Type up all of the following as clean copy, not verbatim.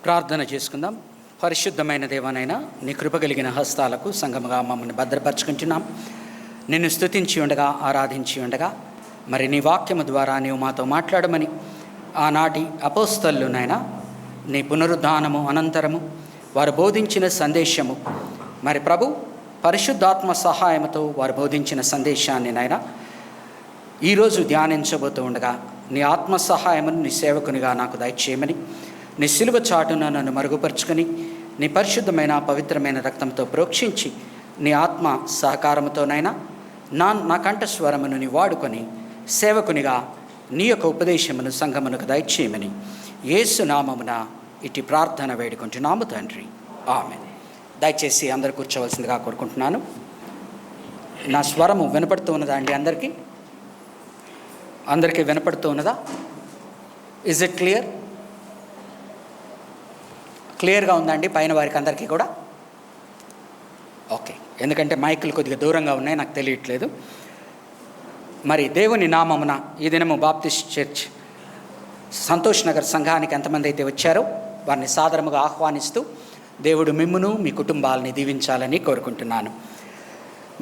ప్రార్థన చేసుకుందాం. పరిశుద్ధమైన దేవానైనా నీ కృప కలిగిన హస్తాలకు సంగముగా మమ్మల్ని భద్రపరచుకుంటున్నాం. నిన్ను స్తుతించి ఉండగా, ఆరాధించి ఉండగా, మరి నీ వాక్యము ద్వారా నీవు మాతో మాట్లాడమని ఆనాటి అపోస్తలునైనా నీ పునరుద్ధానము అనంతరము వారు బోధించిన సందేశము, మరి ప్రభు పరిశుద్ధాత్మ సహాయంతో వారు బోధించిన సందేశాన్ని నాయనా ఈరోజు ధ్యానించబోతూ ఉండగా నీ ఆత్మ సహాయమును నీ సేవకునిగా నాకు దయచేయమని, నీ సిలువ చాటున నన్ను మరుగుపరుచుకొని నీ పరిశుద్ధమైన పవిత్రమైన రక్తంతో ప్రోక్షించి నీ ఆత్మ సహకారముతోనైనా నా కంఠస్వరమును నీ వాడుకొని సేవకునిగా నీ యొక్క ఉపదేశమును సంఘమునకు దయచేయమని యేసు నామమున ఇటు ప్రార్థన వేడుకుంటున్నాము తండ్రి, ఆమేన్. దయచేసి అందరు కూర్చోవలసిందిగా కోరుకుంటున్నాను. నా స్వరము వినపడుతూ ఉన్నదా అండి? అందరికీ వినపడుతూ ఉన్నదా? ఇజ్ ఇట్ క్లియర్గా ఉందండి పైన వారికి అందరికీ కూడా? ఓకే, ఎందుకంటే మైకులు కొద్దిగా దూరంగా ఉన్నాయి, నాకు తెలియట్లేదు. మరి దేవుని నామమున ఈ దినము బాప్టిస్ట్ చర్చ్ సంతోష్ నగర్ సంఘానికి ఎంతమంది అయితే వచ్చారో వారిని సాదరముగా ఆహ్వానిస్తూ దేవుడు మిమ్మును మీ కుటుంబాలని దీవించాలని కోరుకుంటున్నాను.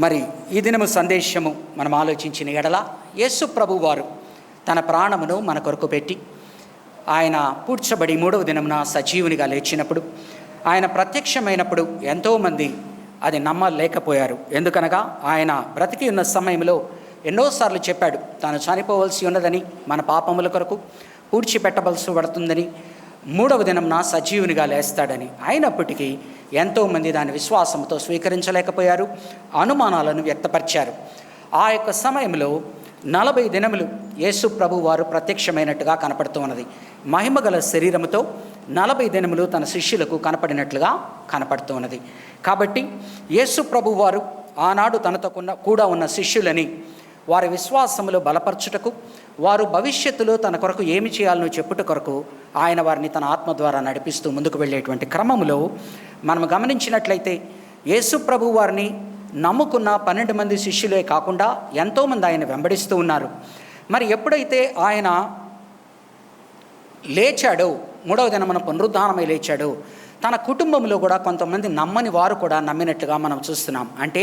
మరి ఈ దినము సందేశము మనం ఆలోచించిన ఎడల యేసు ప్రభు వారు తన ప్రాణమును మన కొరకు పెట్టి ఆయన పూడ్చబడి 3వ దినమున సజీవునిగా లేచినప్పుడు, ఆయన ప్రత్యక్షమైనప్పుడు ఎంతోమంది అది నమ్మలేకపోయారు. ఎందుకనగా ఆయన బ్రతికి ఉన్న సమయంలో ఎన్నోసార్లు చెప్పాడు తాను చనిపోవలసి ఉన్నదని, మన పాపముల కొరకు పూడ్చిపెట్టవలసి పడుతుందని, 3వ దినంన సజీవునిగా లేస్తాడని. అయినప్పటికీ ఎంతోమంది దాని విశ్వాసంతో స్వీకరించలేకపోయారు, అనుమానాలను వ్యక్తపరిచారు. ఆ యొక్క సమయంలో 40 దినములు యేసు ప్రభు వారు ప్రత్యక్షమైనట్టుగా కనపడుతూ ఉన్నది. మహిమగల శరీరముతో 40 దినములు తన శిష్యులకు కనపడినట్లుగా కనపడుతూ ఉన్నది. కాబట్టి యేసు ప్రభు వారు ఆనాడు తనతో కూడా ఉన్న శిష్యులని వారి విశ్వాసములో బలపరచుటకు, వారు భవిష్యత్తులో తన కొరకు ఏమి చేయాలనో చెప్పుట కొరకు ఆయన వారిని తన ఆత్మ ద్వారా నడిపిస్తూ ముందుకు వెళ్ళేటువంటి క్రమములో మనం గమనించినట్లయితే యేసు ప్రభు వారిని నమ్ముకున్న 12 మంది శిష్యులే కాకుండా ఎంతోమంది ఆయన వెంబడిస్తూ ఉన్నారు. మరి ఎప్పుడైతే ఆయన లేచాడో, 3వ దినమున పునరుద్ధానమై లేచాడో, తన కుటుంబంలో కూడా కొంతమంది నమ్మని వారు కూడా నమ్మినట్లుగా మనం చూస్తున్నాం. అంటే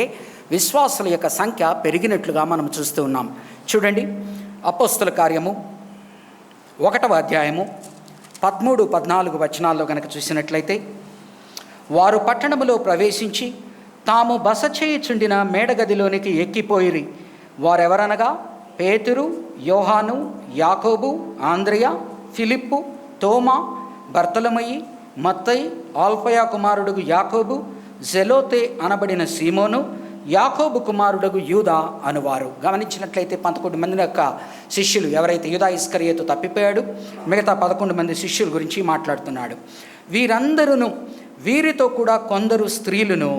విశ్వాసుల యొక్క సంఖ్య పెరిగినట్లుగా మనం చూస్తూ ఉన్నాం. చూడండి, అపోస్తల కార్యము 1వ అధ్యాయము 13-14 వచనాల్లో కనుక చూసినట్లయితే, వారు పట్టణములో ప్రవేశించి తాము బస చేయుచుండిన మేడగదిలోనికి ఎక్కిపోయిరి. వారెవరనగా పేతురు, యోహాను, యాకోబు, ఆంద్రెయ, ఫిలిప్పు, తోమా, బర్తొలమయి, మత్తయి, ఆల్ఫయ కుమారుడుగు యాకోబు, జెలోతే అనబడిన సీమోను, యాకోబు కుమారుడుగు యూదా అనువారు. గమనించినట్లయితే 11 మంది యొక్క శిష్యులు, ఎవరైతే యూదా ఇస్కరియోతు తప్పిపోయాడు, మిగతా 11 మంది శిష్యుల గురించి మాట్లాడుతున్నాడు. వీరందరూ, వీరితో కూడా కొందరు స్త్రీలను,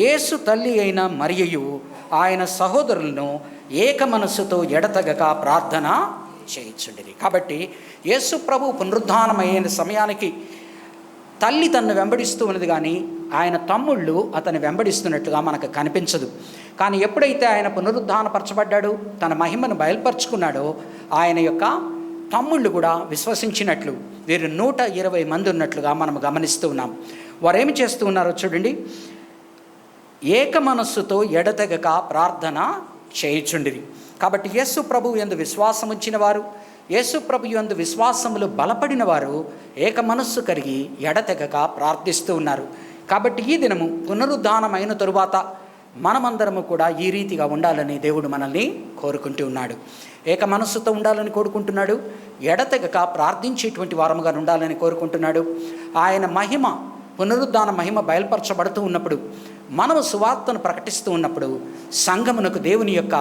యేసు తల్లి అయిన మరియయు ఆయన సహోదరులను ఏక మనస్సుతో ఎడతెగక ప్రార్థన చేయించుండిరి. కాబట్టి యేసు ప్రభు పునరుద్ధానమైన సమయానికి తల్లి తనను వెంబడిస్తూ ఉన్నది, కానీ ఆయన తమ్ముళ్ళు అతన్ని వెంబడిస్తున్నట్టుగా మనకు కనిపించదు. కానీ ఎప్పుడైతే ఆయన పునరుద్ధానపరచబడ్డాడో, తన మహిమను బయలుపరుచుకున్నాడో, ఆయన యొక్క తమ్ముళ్ళు కూడా విశ్వసించినట్లు వీరు 120 మంది ఉన్నట్లుగా మనం గమనిస్తూ ఉన్నాం. వారు ఏమి చేస్తూ ఉన్నారో చూడండి, ఏక మనస్సుతో ఎడతెగక ప్రార్థన చేయుచుండిరి. కాబట్టి యేసు ప్రభు యందు విశ్వాసం ఉంచిన వారు, యేసు ప్రభు యందు విశ్వాసములు బలపడిన వారు ఏక మనస్సు కలిగి ఎడతెగక ప్రార్థిస్తూ ఉన్నారు. కాబట్టి ఈ దినము పునరుద్ధానమైన తరువాత మనమందరము కూడా ఈ రీతిగా ఉండాలని దేవుడు మనల్ని కోరుకుంటూ ఉన్నాడు. ఏక మనస్సుతో ఉండాలని కోరుకుంటున్నాడు, ఎడతెగక ప్రార్థించేటువంటి వారముగా ఉండాలని కోరుకుంటున్నాడు. ఆయన మహిమ, పునరుద్ధాన మహిమ బయలుపరచబడుతూ ఉన్నప్పుడు, మనము సువార్తను ప్రకటిస్తూ ఉన్నప్పుడు సంఘమునకు, దేవుని యొక్క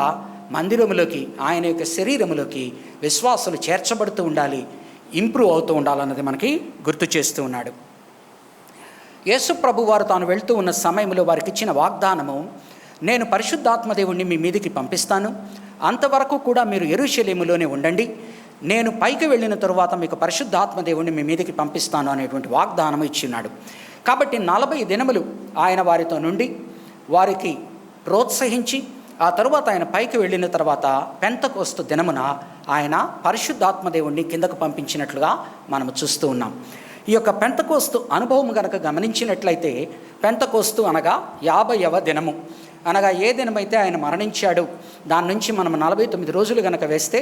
మందిరములోకి, ఆయన యొక్క శరీరములోకి విశ్వాసులు చేర్చబడుతూ ఉండాలి, ఇంప్రూవ్ అవుతూ ఉండాలన్నది మనకి గుర్తు చేస్తూ ఉన్నాడు. యేసు ప్రభు వారు తాను వెళ్తూ ఉన్న సమయంలో వారికి ఇచ్చిన వాగ్దానము, నేను పరిశుద్ధాత్మ దేవుణ్ణి మీ మీదికి పంపిస్తాను, అంతవరకు కూడా మీరు యెరూషలేములోనే ఉండండి, నేను పైకి వెళ్ళిన తరువాత మీకు పరిశుద్ధాత్మ దేవుణ్ణి మీ మీదికి పంపిస్తాను అనేటువంటి వాగ్దానం ఇచ్చినాడు. కాబట్టి 40 దినములు ఆయన వారితో నుండి వారికి ప్రోత్సహించి, ఆ తరువాత ఆయన పైకి వెళ్ళిన తర్వాత పెంతెకొస్తు దినమున ఆయన పరిశుద్ధాత్మ దేవుణ్ణి కిందకు పంపించినట్లుగా మనము చూస్తూ ఉన్నాం. ఈ యొక్క పెంతకోస్తు అనుభవం కనుక గమనించినట్లయితే, పెంతకోస్తు అనగా 50వ దినము, అనగా ఏ దినమైతే ఆయన మరణించాడు దాని నుంచి మనం 49 రోజులు కనుక వేస్తే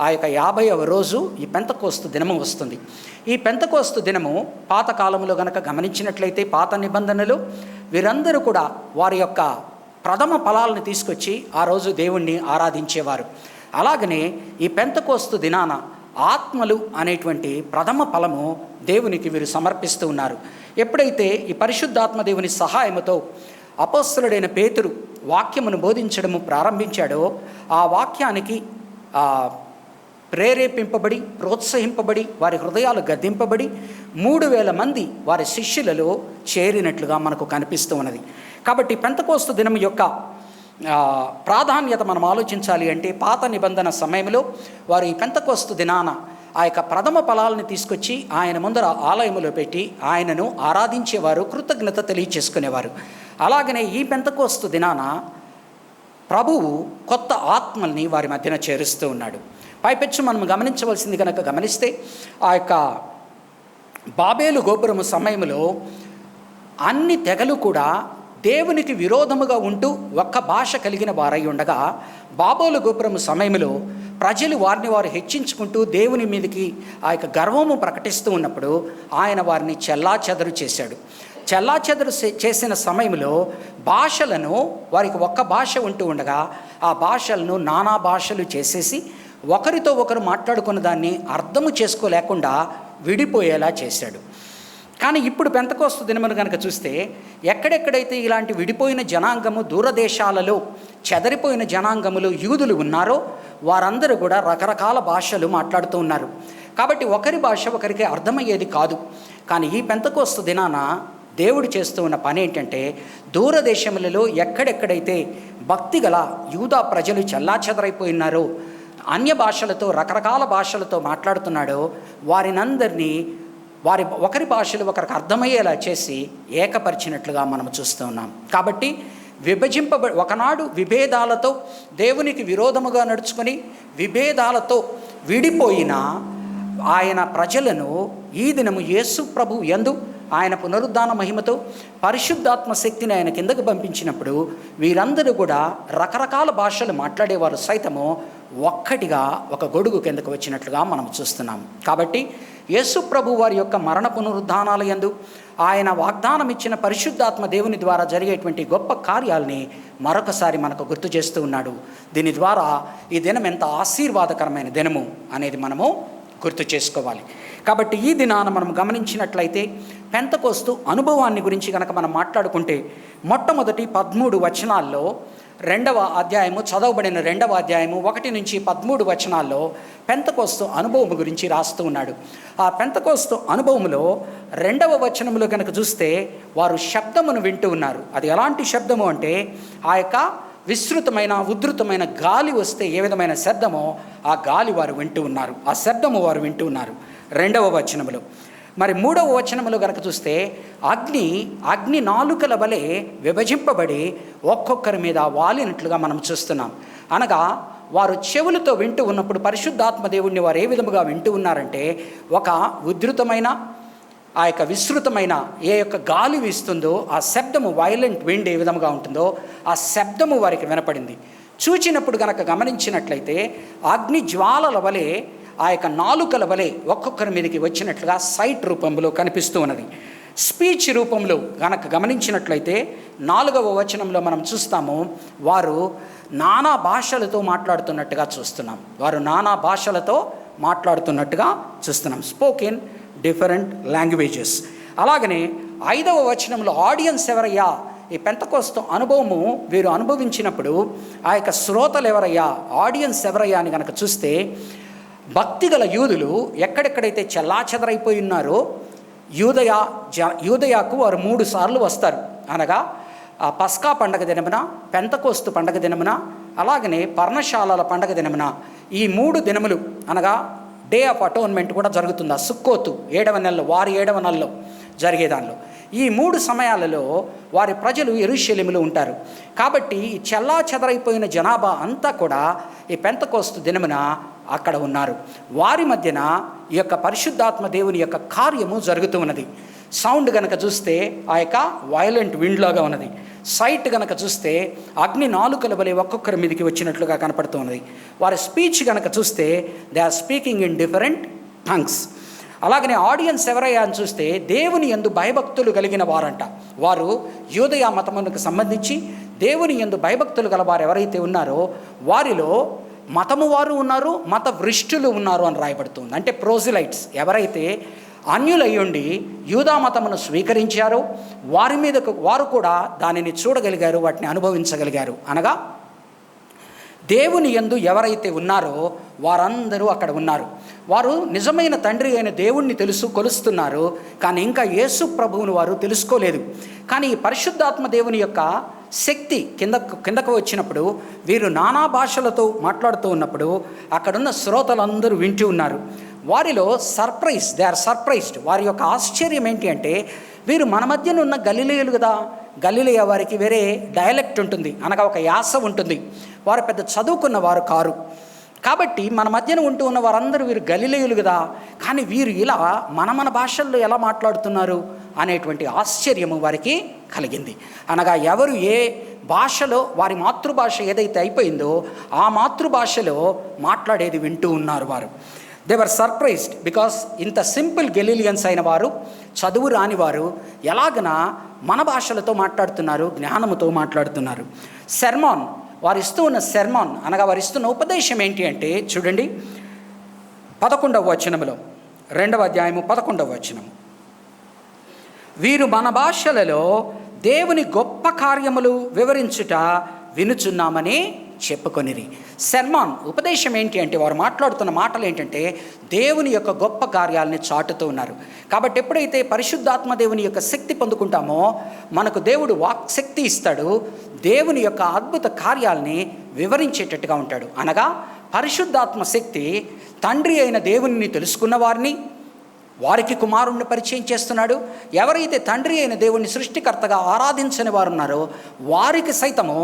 ఆ యొక్క 50వ రోజు ఈ పెంతకోస్తు దినము వస్తుంది. ఈ పెంతకోస్తు దినము పాతకాలంలో కనుక గమనించినట్లయితే, పాత నిబంధనలు వీరందరూ కూడా వారి యొక్క ప్రథమ ఫలాలను తీసుకొచ్చి ఆ రోజు దేవుణ్ణి ఆరాధించేవారు. అలాగనే ఈ పెంతకోస్తు దినాన ఆత్మలు అనేటువంటి ప్రథమ ఫలము దేవునికి వీరు సమర్పిస్తూ ఉన్నారు. ఎప్పుడైతే ఈ పరిశుద్ధాత్మ దేవుని సహాయముతో అపొస్తలుడైన పేతురు వాక్యమును బోధించడము ప్రారంభించాడో, ఆ వాక్యానికి ప్రేరేపింపబడి, ప్రోత్సహింపబడి, వారి హృదయాలు గద్దింపబడి 3000 మంది వారి శిష్యులలో చేరినట్లుగా మనకు కనిపిస్తూ ఉన్నది. కాబట్టి పెంతకోస్తు దినం యొక్క ప్రాధాన్యత మనం ఆలోచించాలి అంటే, పాత నిబంధన సమయంలో వారు ఈ పెంతకోస్తు దినాన ఆ యొక్క ప్రథమ ఫలాలను తీసుకొచ్చి ఆయన ముందర ఆలయములో పెట్టి ఆయనను ఆరాధించేవారు, కృతజ్ఞత తెలియచేసుకునేవారు. అలాగనే ఈ పెంతకోస్తు దినాన ప్రభువు కొత్త ఆత్మల్ని వారి మధ్యన చేరుస్తూ ఉన్నాడు. పైపెచ్చు మనం గమనించవలసింది కనుక గమనిస్తే, ఆ యొక్క బాబేలు గోపురము సమయంలో అన్ని తెగలు కూడా దేవునికి విరోధముగా ఉంటూ ఒక్క భాష కలిగిన వారై ఉండగా, బాబేలు గోపురము సమయంలో ప్రజలు వారిని వారు హెచ్చించుకుంటూ దేవుని మీదకి ఆ యొక్క గర్వము ప్రకటిస్తూ ఉన్నప్పుడు ఆయన వారిని చెల్లాచెదరు చేశాడు. చెల్లాచెదరు చేసిన సమయంలో భాషలను, వారికి ఒక్క భాష ఉంటూ ఉండగా ఆ భాషలను నానా భాషలు చేసేసి ఒకరితో ఒకరు మాట్లాడుకున్న దాన్ని అర్థము చేసుకోలేకుండా విడిపోయేలా చేశాడు. కానీ ఇప్పుడు పెంతకోస్తు దినమును కనుక చూస్తే, ఎక్కడెక్కడైతే ఇలాంటి విడిపోయిన జనాంగము, దూరదేశాలలో చెదరిపోయిన జనాంగములు యూదులు ఉన్నారో వారందరూ కూడా రకరకాల భాషలు మాట్లాడుతూ ఉన్నారు. కాబట్టి ఒకరి భాష ఒకరికి అర్థమయ్యేది కాదు. కానీ ఈ పెంతకోస్తు దినాన దేవుడు చేస్తూ ఉన్న పని ఏంటంటే, దూరదేశములలో ఎక్కడెక్కడైతే భక్తి గల యూదా ప్రజలు చెల్లాచెదరైపోయినారో, అన్య భాషలతో, రకరకాల భాషలతో మాట్లాడుతున్నాడో వారినందరినీ వారి ఒకరి భాషలు ఒకరికి అర్థమయ్యేలా చేసి ఏకపరిచినట్లుగా మనం చూస్తూ ఉన్నాం. కాబట్టి ఒకనాడు విభేదాలతో దేవునికి విరోధముగా నడుచుకొని విభేదాలతో విడిపోయిన ఆయన ప్రజలను ఈ దినము యేసు ప్రభు యందు ఆయన పునరుద్ధాన మహిమతో పరిశుద్ధాత్మ శక్తిని ఆయన కిందకు పంపించినప్పుడు వీరందరూ కూడా రకరకాల భాషలు మాట్లాడేవారు సైతము ఒక్కటిగా ఒక గొడుగు కిందకు వచ్చినట్లుగా మనం చూస్తున్నాం. కాబట్టి యేసు ప్రభు వారి యొక్క మరణ పునరుద్ధానాల యందు ఆయన వాగ్దానం ఇచ్చిన పరిశుద్ధాత్మ దేవుని ద్వారా జరిగేటువంటి గొప్ప కార్యాలని మరొకసారి మనకు గుర్తు చేస్తూ ఉన్నాడు. దీని ద్వారా ఈ దినం ఎంత ఆశీర్వాదకరమైన దినము అనేది మనము గుర్తు చేసుకోవాలి. కాబట్టి ఈ దినాన మనం గమనించినట్లయితే, పెంతకోస్తు అనుభవాన్ని గురించి కనుక మనం మాట్లాడుకుంటే, మొట్టమొదటి 13 వచనాల్లో 2వ అధ్యాయము, చదవబడిన 2వ అధ్యాయము 1 నుంచి 13 వచనాల్లో పెంతకోస్తు అనుభవం గురించి రాస్తూ ఉన్నాడు. ఆ పెంతకోస్తు అనుభవంలో 2వ వచనంలో కనుక చూస్తే, వారు శబ్దమును వింటూ ఉన్నారు. అది ఎలాంటి శబ్దము అంటే, ఆ యొక్క విస్తృతమైన ఉధృతమైన గాలి వస్తే ఏ విధమైన శబ్దమో ఆ గాలి వారు వింటూ ఉన్నారు, ఆ శబ్దము వారు వింటూ ఉన్నారు 2వ వచనములో. మరి 3వ వచనములో కనుక చూస్తే, అగ్ని నాలుకల వలె విభజింపబడి ఒక్కొక్కరి మీద వాలినట్లుగా మనం చూస్తున్నాం. అనగా వారు చెవులతో వింటూ ఉన్నప్పుడు పరిశుద్ధాత్మ దేవుణ్ణి వారు ఏ విధముగా వింటూ ఉన్నారంటే, ఒక ఉధృతమైన ఆ యొక్క విస్తృతమైన ఏ యొక్క గాలి వీస్తుందో ఆ శబ్దము, వైలెంట్ విండ్ ఏ విధముగా ఉంటుందో ఆ శబ్దము వారికి వినపడింది. చూచినప్పుడు కనుక గమనించినట్లయితే, అగ్ని జ్వాలల వలె ఆ యొక్క నాలుకల వలె ఒక్కొక్కరి మీదకి వచ్చినట్లుగా సైట్ రూపంలో కనిపిస్తూ ఉన్నది. స్పీచ్ రూపంలో కనుక గమనించినట్లయితే 4వ వచనంలో మనం చూస్తాము, వారు నానా భాషలతో మాట్లాడుతున్నట్టుగా చూస్తున్నాం. Spoken different languages. అలాగనే 5వ వచనంలో ఆడియన్స్ ఎవరయ్యా, ఈ పెంతకోస్తు అనుభవము వీరు అనుభవించినప్పుడు ఆ యొక్క శ్రోతలు ఎవరయ్యా, ఆడియన్స్ ఎవరయ్యా అని కనుక చూస్తే, భక్తిగల యూదులు ఎక్కడెక్కడైతే చెల్లాచెదరైపోయి ఉన్నారో యూదయాకు వారు 3 సార్లు వస్తారు. అనగా ఆ పస్కా పండగ దినమున, పెంతకోస్తు పండగ దినమున, అలాగనే పర్ణశాలల పండగ దినమున, ఈ 3 దినములు అనగా డే ఆఫ్ అటోన్మెంట్ కూడా జరుగుతుంది. ఆ సుక్కోతు 7వ నెలలో, వారి 7వ నెలలో జరిగేదానిలో ఈ 3 సమయాలలో వారి ప్రజలు యెరూషలేములో ఉంటారు. కాబట్టి ఈ చెల్లాచెదరైపోయిన జనాభా అంతా కూడా ఈ పెంతకోస్తు దినమున అక్కడ ఉన్నారు. వారి మధ్యన ఈ యొక్క పరిశుద్ధాత్మ దేవుని యొక్క కార్యము జరుగుతూ ఉన్నది. సౌండ్ గనక చూస్తే ఆ యొక్క వైలెంట్ విండ్ లాగా ఉన్నది. సైట్ గనక చూస్తే అగ్ని నాలుకల వలె ఒక్కొక్కరి మీదకి వచ్చినట్లుగా కనపడుతూ ఉన్నది. వారి స్పీచ్ గనక చూస్తే they are speaking in different tongues. అలాగనే ఆడియన్స్ ఎవరయ్యా అని చూస్తే దేవుని యందు భయభక్తులు కలిగిన వారంట. వారు యూదయ మతమునకు సంబంధించి దేవుని యందు భయభక్తులు గల వారు ఎవరైతే ఉన్నారో వారిలో మతము వారు ఉన్నారు, మత వృష్టులు ఉన్నారు అని రాయబడుతుంది. అంటే ప్రోజిలైట్స్ ఎవరైతే అన్యులయ్యుండి యూదా మతమును స్వీకరించారో వారి మీద వారు కూడా దానిని చూడగలిగారు, వాటిని అనుభవించగలిగారు. అనగా దేవుని యందు ఎవరైతే ఉన్నారో వారందరూ అక్కడ ఉన్నారు. వారు నిజమైన తండ్రి అయిన దేవుణ్ణి కొలుస్తున్నారు, కానీ ఇంకా యేసు ప్రభువును వారు తెలుసుకోలేదు. కానీ ఈ పరిశుద్ధాత్మ దేవుని యొక్క శక్తి కిందకు వచ్చినప్పుడు వీరు నానా భాషలతో మాట్లాడుతూ ఉన్నప్పుడు అక్కడున్న శ్రోతలందరూ వింటూ ఉన్నారు. వారిలో దే ఆర్ సర్ప్రైజ్డ్. వారి యొక్క ఆశ్చర్యం ఏంటి అంటే, వీరు మన మధ్యన ఉన్న గలిలయులు కదా. గలిలయ వారికి వేరే డయలెక్ట్ ఉంటుంది, అనగా ఒక యాస ఉంటుంది. వారు పెద్ద చదువుకున్న వారు కారు. కాబట్టి మన మధ్యన ఉంటూ ఉన్న వారందరూ వీరు గలిలయులు కదా, కానీ వీరు ఇలా మన భాషల్లో ఎలా మాట్లాడుతున్నారు అనేటువంటి ఆశ్చర్యము వారికి కలిగింది. అనగా ఎవరు ఏ భాషలో వారి మాతృభాష ఏదైతే అయిపోయిందో ఆ మాతృభాషలో మాట్లాడేది వింటూ ఉన్నారు వారు. దే వర్ సర్ప్రైజ్డ్ బికాస్ ఇంత సింపుల్ గెలీలియన్స్ అయిన వారు, చదువు రాని వారు ఎలాగన మన భాషలతో మాట్లాడుతున్నారు, జ్ఞానముతో మాట్లాడుతున్నారు. సెర్మాన్, వారు ఇస్తూ ఉన్న సెర్మాన్ అనగా వారు ఇస్తున్న ఉపదేశం ఏంటి అంటే చూడండి, 11వ వచనములో, 2వ అధ్యాయము 11వ వచనము, వీరు మన భాషలలో దేవుని గొప్ప కార్యములు వివరించుట వినుచున్నామని చెప్పుకొనిరి. సెర్మాన్ ఉపదేశం ఏంటి అంటే వారు మాట్లాడుతున్న మాటలు ఏంటంటే దేవుని యొక్క గొప్ప కార్యాలని చాటుతూ ఉన్నారు. కాబట్టి ఎప్పుడైతే పరిశుద్ధాత్మ దేవుని యొక్క శక్తి పొందుకుంటామో మనకు దేవుడు వాక్శక్తి ఇస్తాడు, దేవుని యొక్క అద్భుత కార్యాలని వివరించేటట్టుగా ఉంటాడు. అనగా పరిశుద్ధాత్మ శక్తి తండ్రి అయిన దేవుని తెలుసుకున్న వారిని, వారికి కుమారుణ్ణి పరిచయం చేస్తున్నాడు. ఎవరైతే తండ్రి అయిన దేవుణ్ణి సృష్టికర్తగా ఆరాధించని వారు ఉన్నారో వారికి సైతము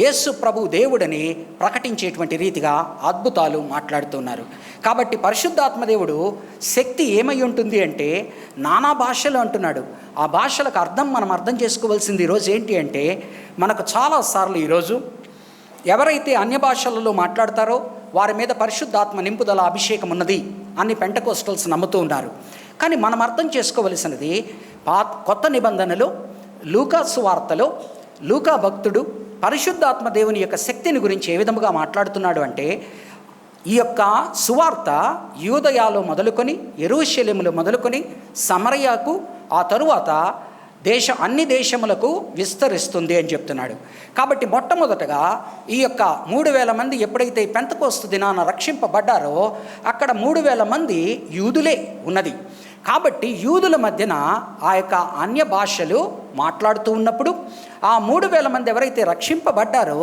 యేసు ప్రభు దేవుడని ప్రకటించేటువంటి రీతిగా అద్భుతాలు మాట్లాడుతున్నారు. కాబట్టి పరిశుద్ధాత్మ దేవుడు శక్తి ఏమై ఉంటుంది అంటే నానా భాషలు అంటున్నాడు. ఆ భాషలకు మనం అర్థం చేసుకోవాల్సింది ఈరోజు ఏంటి అంటే, మనకు చాలాసార్లు ఈరోజు ఎవరైతే అన్య భాషలలో మాట్లాడతారో వారి మీద పరిశుద్ధాత్మ నింపుదల అభిషేకం ఉన్నది అని పెంటకోస్టల్స్ నమ్ముతూ ఉన్నారు. కానీ మనం అర్థం చేసుకోవలసినది, కొత్త నిబంధనలో లూకా సువార్తలో లూకా భక్తుడు పరిశుద్ధాత్మ దేవుని యొక్క శక్తిని గురించి ఏ విధముగా మాట్లాడుతున్నాడు అంటే, ఈ యొక్క సువార్త యూదయాలో మొదలుకొని యెరూషలేములో మొదలుకొని సమరయకు ఆ తరువాత అన్ని దేశములకు విస్తరిస్తుంది అని చెప్తున్నాడు. కాబట్టి మొట్టమొదటగా ఈ యొక్క 3,000 మంది ఎప్పుడైతే పెంతెకోస్తు దినాన రక్షింపబడ్డారో అక్కడ 3,000 మంది యూదులే ఉన్నది. కాబట్టి యూదుల మధ్యన ఆ యొక్క అన్య భాషలు మాట్లాడుతూ ఉన్నప్పుడు ఆ 3,000 మంది ఎవరైతే రక్షింపబడ్డారో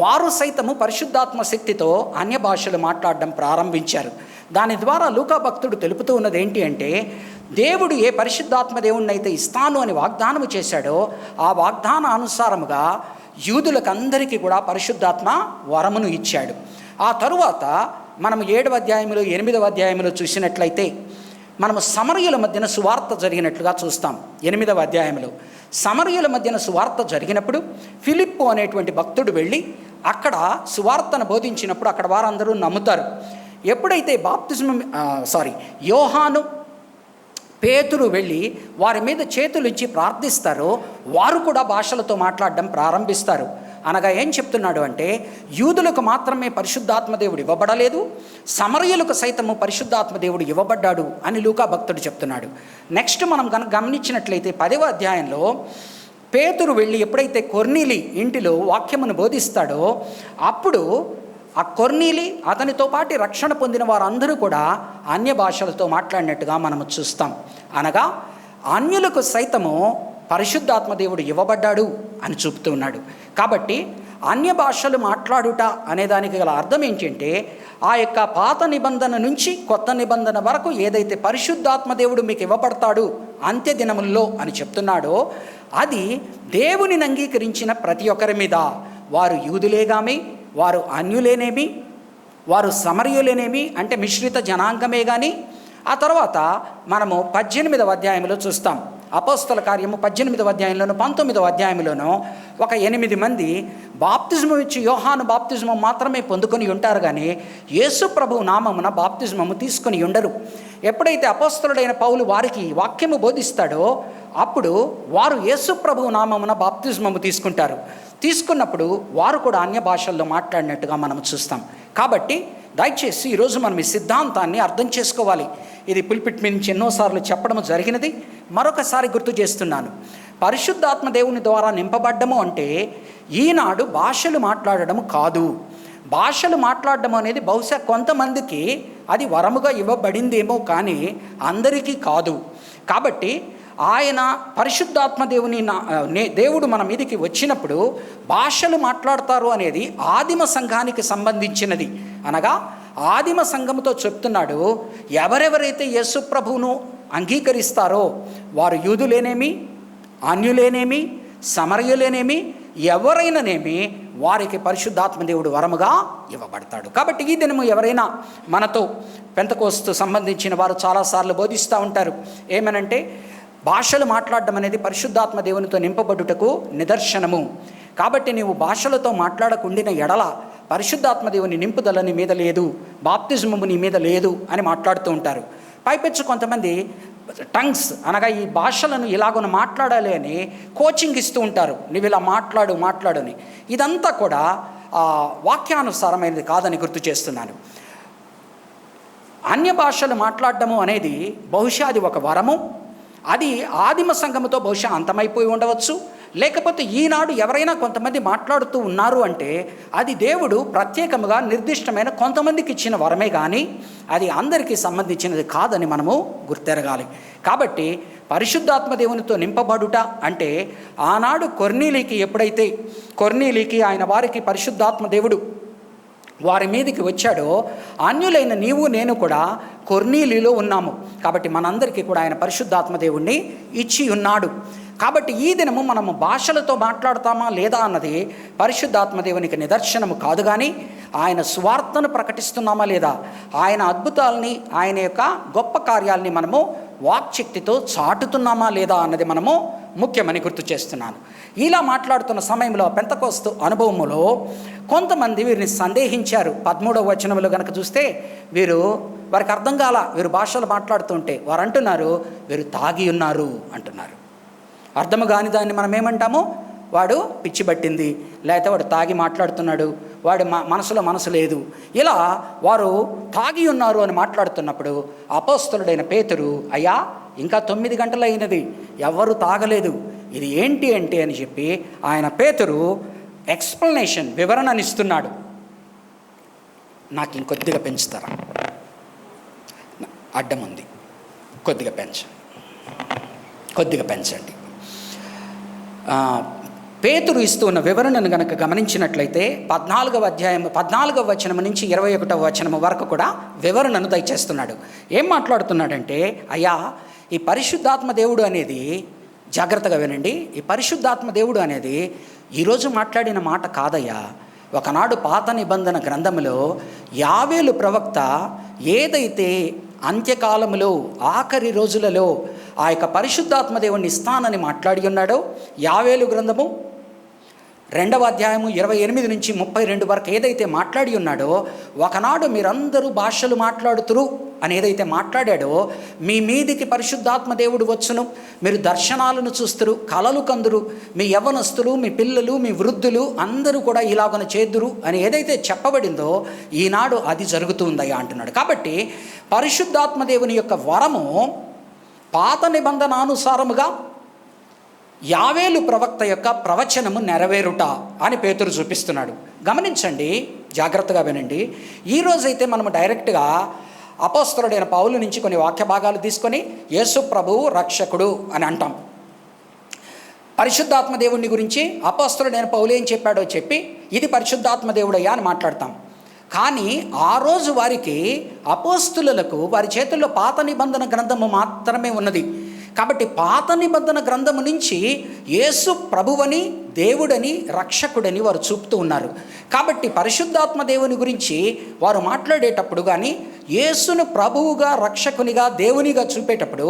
వారు సైతము పరిశుద్ధాత్మ శక్తితో అన్య భాషలు మాట్లాడడం ప్రారంభించారు. దాని ద్వారా లూకా భక్తుడు తెలుపుతూ ఉన్నది ఏంటి అంటే, దేవుడు ఏ పరిశుద్ధాత్మ దేవుణ్ణి అయితే ఇస్తాను అని వాగ్దానము చేశాడో ఆ వాగ్దాన అనుసారముగా యూదులకు అందరికీ కూడా పరిశుద్ధాత్మ వరమును ఇచ్చాడు. ఆ తరువాత మనం 7వ అధ్యాయంలో 8వ అధ్యాయంలో చూసినట్లయితే మనము సమరయుల మధ్యన సువార్త జరిగినట్లుగా చూస్తాం. 8వ అధ్యాయంలో సమరయుల మధ్యన సువార్త జరిగినప్పుడు ఫిలిప్పు అనేటువంటి భక్తుడు వెళ్ళి అక్కడ సువార్తను బోధించినప్పుడు అక్కడ వారందరూ నమ్ముతారు. ఎప్పుడైతే యోహాను, పేతురు వెళ్ళి వారి మీద చేతులుంచి ప్రార్థిస్తారో వారు కూడా భాషలతో మాట్లాడడం ప్రారంభిస్తారు. అనగా ఏం చెప్తున్నాడు అంటే, యూదులకు మాత్రమే పరిశుద్ధాత్మ దేవుడు ఇవ్వబడలేదు, సమరయులకు సైతము పరిశుద్ధాత్మ దేవుడు ఇవ్వబడ్డాడు అని లూకా భక్తుడు చెప్తున్నాడు. నెక్స్ట్ మనం గమనించినట్లయితే 10వ అధ్యాయంలో పేతురు వెళ్ళి ఎప్పుడైతే కొర్నేలి ఇంటిలో వాక్యమును బోధిస్తాడో అప్పుడు ఆ కొర్నేలి అతనితో పాటు రక్షణ పొందిన వారందరూ కూడా అన్య భాషలతో మాట్లాడినట్టుగా మనము చూస్తాం. అనగా అన్యులకు సైతము పరిశుద్ధాత్మ దేవుడు ఇవ్వబడ్డాడు అని చూపుతూ ఉన్నాడు. కాబట్టి అన్య భాషలు మాట్లాడుట అనేదానికి గల అర్థం ఏంటంటే, ఆ యొక్క పాత నిబంధన నుంచి కొత్త నిబంధన వరకు ఏదైతే పరిశుద్ధాత్మ దేవుడు మీకు ఇవ్వబడతాడు అంత్య దినముల్లో అని చెప్తున్నాడో అది దేవునిని అంగీకరించిన ప్రతి ఒక్కరి మీద, వారు యూదులేగామి, వారు అన్యులేనేమి, వారు సమరయులేనేమి అంటే మిశ్రిత జనాంగమే కానీ, ఆ తర్వాత మనము 18వ అధ్యాయంలో చూస్తాం. అపోస్తల కార్యము 18వ అధ్యాయంలోను 19వ అధ్యాయంలోనూ ఒక 8 మంది బాప్తిజమం ఇచ్చి యోహాను బాప్తిజమం మాత్రమే పొందుకొని ఉంటారు, కానీ యేసు ప్రభువు నామమున బాప్తిజమము తీసుకొని ఉండరు. ఎప్పుడైతే అపోస్తలుడైన పౌలు వారికి వాక్యము బోధిస్తాడో అప్పుడు వారు యేసు ప్రభువు నామమున బాప్తిజమము తీసుకుంటారు. తీసుకున్నప్పుడు వారు కూడా అన్య భాషల్లో మాట్లాడినట్టుగా మనం చూస్తాం. కాబట్టి దయచేసి ఈరోజు మనం ఈ సిద్ధాంతాన్ని అర్థం చేసుకోవాలి. ఇది పుల్పిట్ నుంచి ఎన్నోసార్లు చెప్పడం జరిగినది, మరొకసారి గుర్తు చేస్తున్నాను. పరిశుద్ధాత్మ దేవుని ద్వారా నింపబడ్డము అంటే ఈనాడు భాషలు మాట్లాడడం కాదు. భాషలు మాట్లాడడం అనేది బహుశా కొంతమందికి అది వరముగా ఇవ్వబడిందేమో, కానీ అందరికీ కాదు. కాబట్టి ఆయన పరిశుద్ధాత్మ దేవుడు మన మీదికి వచ్చినప్పుడు భాషలు మాట్లాడతారు అనేది ఆదిమ సంఘానికి సంబంధించినది. అనగా ఆదిమ సంఘముతో చెప్తున్నాడు, ఎవరెవరైతే యేసు ప్రభువును అంగీకరిస్తారో వారు యూదులేనేమి, అన్యులేనేమి, సమరయులేనేమి, ఎవరైనానేమి వారికి పరిశుద్ధాత్మ దేవుడు వరముగా ఇవ్వబడతాడు. కాబట్టి ఈ దినము ఎవరైనా మనతో పెంతెకోస్తు సంబంధించిన వారు చాలాసార్లు బోధిస్తూ ఉంటారు. ఏమనంటే భాషలు మాట్లాడడం అనేది పరిశుద్ధాత్మ దేవునితో నింపబడుటకు నిదర్శనము. కాబట్టి నీవు భాషలతో మాట్లాడకుండిన ఎడల పరిశుద్ధాత్మ దేవుని నింపుదల నీ మీద లేదు, బాప్తిజము నీ మీద లేదు అని మాట్లాడుతూ ఉంటారు. పైపెచ్చు కొంతమంది టంగ్స్ అనగా ఈ భాషలను ఇలాగొన మాట్లాడాలి అని కోచింగ్ ఇస్తూ ఉంటారు. నువ్వు ఇలా మాట్లాడని. ఇదంతా కూడా వాక్యానుసారమైనది కాదని గుర్తు చేస్తున్నాను. అన్య భాషలు మాట్లాడడము అనేది బహుశా అది ఒక వరము. అది ఆదిమ సంఘముతో బహుశా అంతమైపోయి ఉండవచ్చు. లేకపోతే ఈనాడు ఎవరైనా కొంతమంది మాట్లాడుతూ ఉన్నారు అంటే అది దేవుడు ప్రత్యేకముగా నిర్దిష్టమైన కొంతమందికి ఇచ్చిన వరమే, కానీ అది అందరికీ సంబంధించినది కాదని మనము గుర్తెరగాలి. కాబట్టి పరిశుద్ధాత్మ దేవునితో నింపబడుట అంటే ఆనాడు కొర్నేలీకి ఆయన వారికి పరిశుద్ధాత్మ దేవుడు వారి మీదకి వచ్చాడో అన్యులైన నీవు నేను కూడా కొర్నేలీలో ఉన్నాము. కాబట్టి మనందరికీ కూడా ఆయన పరిశుద్ధాత్మ దేవుణ్ణి ఇచ్చి ఉన్నాడు. కాబట్టి ఈ దినము మనము భాషలతో మాట్లాడతామా లేదా అన్నది పరిశుద్ధాత్మ దేవునికి నిదర్శనము కాదు, కానీ ఆయన సువార్తను ప్రకటిస్తున్నామా లేదా, ఆయన అద్భుతాలని, ఆయన యొక్క గొప్ప కార్యాలని మనము వాక్శక్తితో చాటుతున్నామా లేదా అన్నది మనము ముఖ్యమని గుర్తు చేస్తున్నాను. ఇలా మాట్లాడుతున్న సమయంలో పెంతెకోస్తు అనుభవములో కొంతమంది వీరిని సందేహించారు. 13వ వచనంలో కనుక చూస్తే వారికి అర్థం కాల, వీరు భాషలు మాట్లాడుతుంటే వారు అంటున్నారు, వీరు తాగి ఉన్నారు అంటున్నారు. అర్థము కాని దాన్ని మనం ఏమంటాము, వాడు పిచ్చి పట్టింది, లేకపోతే వాడు తాగి మాట్లాడుతున్నాడు, వాడి మనసు లేదు. ఇలా వారు తాగి ఉన్నారు అని మాట్లాడుతున్నప్పుడు అపోస్తలుడైన పేతురు, అయ్యా ఇంకా 9 గంటలు అయినది, ఎవ్వరూ తాగలేదు, ఇది ఏంటి అంటే అని చెప్పి ఆయన పేతురు వివరణనిస్తున్నాడు. నాకు ఇంకొద్దిగా పెంచుతారా, అడ్డం ఉంది, కొద్దిగా పెంచండి. పేతురు ఇస్తూ ఉన్న వివరణను కనుక గమనించినట్లయితే 14వ వచనం నుంచి 21వ వచనం వరకు కూడా వివరణను దయచేస్తున్నాడు. ఏం మాట్లాడుతున్నాడంటే, అయ్యా ఈ పరిశుద్ధాత్మ దేవుడు అనేది, జాగ్రత్తగా వినండి, ఈ పరిశుద్ధాత్మ దేవుడు అనేది ఈరోజు మాట్లాడిన మాట కాదయ్యా. ఒకనాడు పాత నిబంధన గ్రంథములో యావేలు ప్రవక్త ఏదైతే అంత్యకాలములో ఆఖరి రోజులలో ఆ యొక్క పరిశుద్ధాత్మ దేవుణ్ణి ఇస్తానని మాట్లాడి ఉన్నాడో, యావేలు గ్రంథము 2వ అధ్యాయము 28 నుంచి 32 వరకు ఏదైతే మాట్లాడి ఉన్నాడో, ఒకనాడు మీరందరూ భాషలు మాట్లాడుతురు అని ఏదైతే మాట్లాడాడో, మీ మీదికి పరిశుద్ధాత్మ దేవుడు వచ్చును, మీరు దర్శనాలను చూస్తురు, కలలు కందురు, మీ యవ్వనస్తులు, మీ పిల్లలు, మీ వృద్ధులు అందరూ కూడా ఇలాగన చేద్దురు అని ఏదైతే చెప్పబడిందో ఈనాడు అది జరుగుతుందయ్యా అంటున్నాడు. కాబట్టి పరిశుద్ధాత్మ దేవుని యొక్క వరము పాత నిబంధనానుసారముగా యావేలు ప్రవక్త యొక్క ప్రవచనము నెరవేరుట అని పేతురు చూపిస్తున్నాడు. గమనించండి, జాగ్రత్తగా వినండి. ఈరోజైతే మనము డైరెక్ట్గా అపోస్తలుడైన పౌలు నుంచి కొన్ని వాక్య భాగాలు తీసుకొని యేసు ప్రభువు రక్షకుడు అని అంటాం. పరిశుద్ధాత్మ దేవుని గురించి అపోస్తలుడైన పౌలు ఏం చెప్పాడో చెప్పి ఇది పరిశుద్ధాత్మ దేవుడయ్యా అని మాట్లాడతాం. కానీ ఆ రోజు వారికి అపోస్తులకు వారి చేతుల్లో పాత నిబంధన గ్రంథము మాత్రమే ఉన్నది. కాబట్టి పాత నిబంధన గ్రంథము నుంచి యేసు ప్రభువని, దేవుడని, రక్షకుడని వారు చూపుతూ ఉన్నారు. కాబట్టి పరిశుద్ధాత్మ దేవుని గురించి వారు మాట్లాడేటప్పుడు కానీ యేసును ప్రభువుగా, రక్షకునిగా, దేవునిగా చూపేటప్పుడు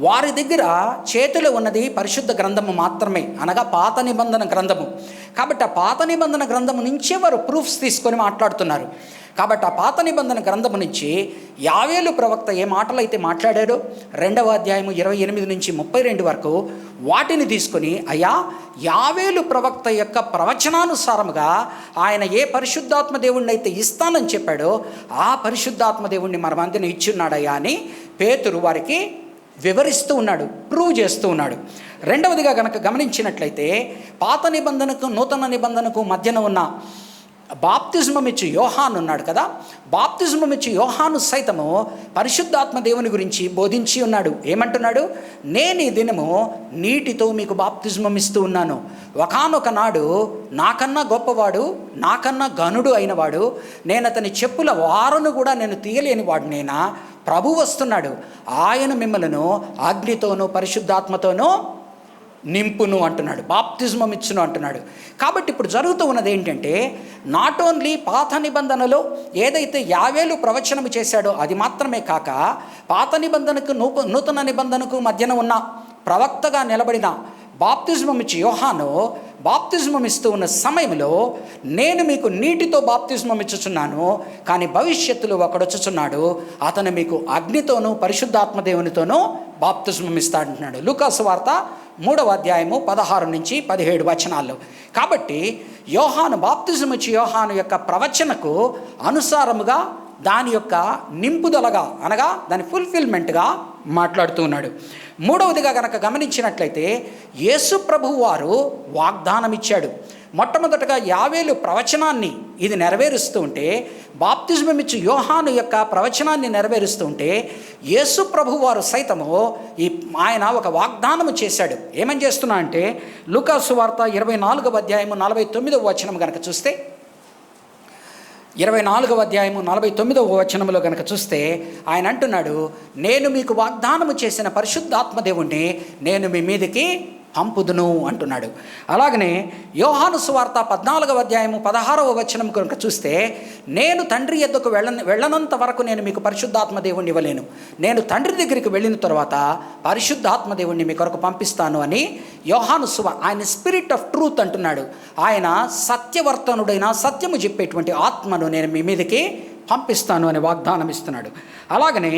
వారి దగ్గర చేతిలో ఉన్నది పరిశుద్ధ గ్రంథము మాత్రమే, అనగా పాత నిబంధన గ్రంథము. కాబట్టి ఆ పాత నిబంధన గ్రంథము నుంచే వారు ప్రూఫ్స్ తీసుకొని మాట్లాడుతున్నారు. కాబట్టి ఆ పాత నిబంధన గ్రంథము నుంచి యావేలు ప్రవక్త ఏ మాటలు అయితే మాట్లాడారో 2వ అధ్యాయము 28 నుంచి 32 వరకు వాటిని తీసుకొని, అయ్యా యావేలు ప్రవక్త యొక్క ప్రవచనానుసారముగా ఆయన ఏ పరిశుద్ధాత్మ దేవుణ్ణి అయితే ఇస్తానని చెప్పాడో ఆ పరిశుద్ధాత్మ దేవుణ్ణి మనమందరిని ఇచ్చున్నాడయ్యా అని పేతురు వారికి వివరిస్తూ ఉన్నాడు, ప్రూవ్ చేస్తూ ఉన్నాడు. రెండవదిగా గనక గమనించినట్లయితే పాత నిబంధనకు నూతన నిబంధనకు మధ్యన ఉన్న బాప్తిజమం ఇచ్చి యోహాను ఉన్నాడు కదా, బాప్తిజమం ఇచ్చి యోహాను సైతము పరిశుద్ధాత్మ దేవుని గురించి బోధించి ఉన్నాడు. ఏమంటున్నాడు? నేను ఈ దినము నీటితో మీకు బాప్తిజమం ఇస్తూ ఉన్నాను. ఒకానొక నాడు నాకన్నా గొప్పవాడు, నాకన్నా ఘనుడు అయినవాడు, నేను అతని చెప్పుల వారను కూడా నేను తీయలేని వాడు, నేనా ప్రభు వస్తున్నాడు, ఆయన మిమ్మలను అగ్నితోనూ పరిశుద్ధాత్మతోనూ నింపును అంటున్నాడు, బాప్తిజమం ఇచ్చును అంటున్నాడు. కాబట్టి ఇప్పుడు జరుగుతూ ఉన్నది ఏంటంటే, నాట్ ఓన్లీ పాత నిబంధనలో ఏదైతే యావేలు ప్రవచనం చేశాడో అది మాత్రమే కాక, పాత నిబంధనకు నూతన నిబంధనకు మధ్యన ఉన్న ప్రవక్తగా నిలబడిన బాప్తిజమం ఇచ్చి యోహాను బాప్తిజమం ఇస్తూ ఉన్న సమయంలో, నేను మీకు నీటితో బాప్తిజమం ఇచ్చుచున్నాను, కానీ భవిష్యత్తులో ఒకడొచ్చుచున్నాడు, అతను మీకు అగ్నితోనూ పరిశుద్ధాత్మ దేవునితోనూ బాప్తిజమం ఇస్తాడంటున్నాడు. లూకాసు వార్త 3వ అధ్యాయము 16 నుంచి 17 వచనాల్లో. కాబట్టి యోహాను బాప్తిజం ఇచ్చి యోహాను యొక్క ప్రవచనకు అనుసారముగా దాని యొక్క నింపుదలగా, అనగా దాని ఫుల్ఫిల్మెంట్గా మాట్లాడుతూ ఉన్నాడు. మూడవదిగా కనుక గమనించినట్లయితే యేసు ప్రభువు వారు వాగ్దానం ఇచ్చాడు. మొట్టమొదటగా యావేలు ప్రవచనాన్ని ఇది నెరవేరుస్తూ ఉంటే, బాప్తిజమం ఇచ్చి యోహాను యొక్క ప్రవచనాన్ని నెరవేరుస్తూ ఉంటే, యేసు ప్రభు వారు సైతము ఆయన ఒక వాగ్దానము చేశాడు. ఏమని చేస్తున్నా అంటే, లూకాసు వార్త 24వ అధ్యాయము 49వ వచనం కనుక చూస్తే, 24వ అధ్యాయము 49వ వచనంలో కనుక చూస్తే ఆయన అంటున్నాడు, నేను మీకు వాగ్దానము చేసిన పరిశుద్ధాత్మ దేవుణ్ణి నేను మీ మీదకి పంపుదును అంటున్నాడు. అలాగనే యోహాను సువార్త 14వ అధ్యాయము 16వ వచనం కనుక చూస్తే, నేను తండ్రి యొద్దకు వెళ్ళనంత వరకు నేను మీకు పరిశుద్ధాత్మ దేవుణ్ణి ఇవ్వలేను, నేను తండ్రి దగ్గరికి వెళ్ళిన తర్వాత పరిశుద్ధాత్మ దేవుణ్ణి మీ కొరకు పంపిస్తాను అని యోహాను ఆయన స్పిరిట్ ఆఫ్ ట్రూత్ అంటున్నాడు. ఆయన సత్యవర్తనుడైన, సత్యము చెప్పేటువంటి ఆత్మను నేను మీ మీదకి పంపిస్తాను అని వాగ్దానం ఇస్తున్నాడు. అలాగనే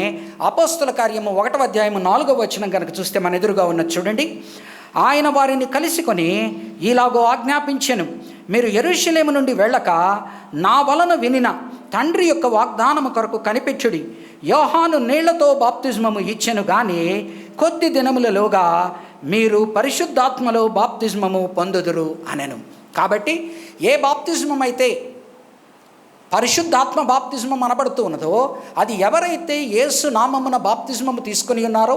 అపోస్తుల కార్యము 1వ అధ్యాయము 4వ వచనం కనుక చూస్తే మన ఎదురుగా ఉన్నది చూడండి. ఆయన వారిని కలిసికొని ఇలాగో ఆజ్ఞాపించెను, మీరు యెరూషలేము నుండి వెళ్ళక నా వలన వినిన తండ్రి యొక్క వాగ్దానము కొరకు కనిపెట్టుడి. యోహాను నీళ్లతో బాప్తిజమము ఇచ్చెను గాని కొద్ది దినములలోగా మీరు పరిశుద్ధాత్మలో బాప్తిజమము పొందుదురు అనెను. కాబట్టి ఏ బాప్తిజమం అయితే పరిశుద్ధాత్మ బాప్తిజమం అనబడుతూ ఉన్నదో, అది ఎవరైతే యేసు నామమున బాప్తిజమము తీసుకొని ఉన్నారో,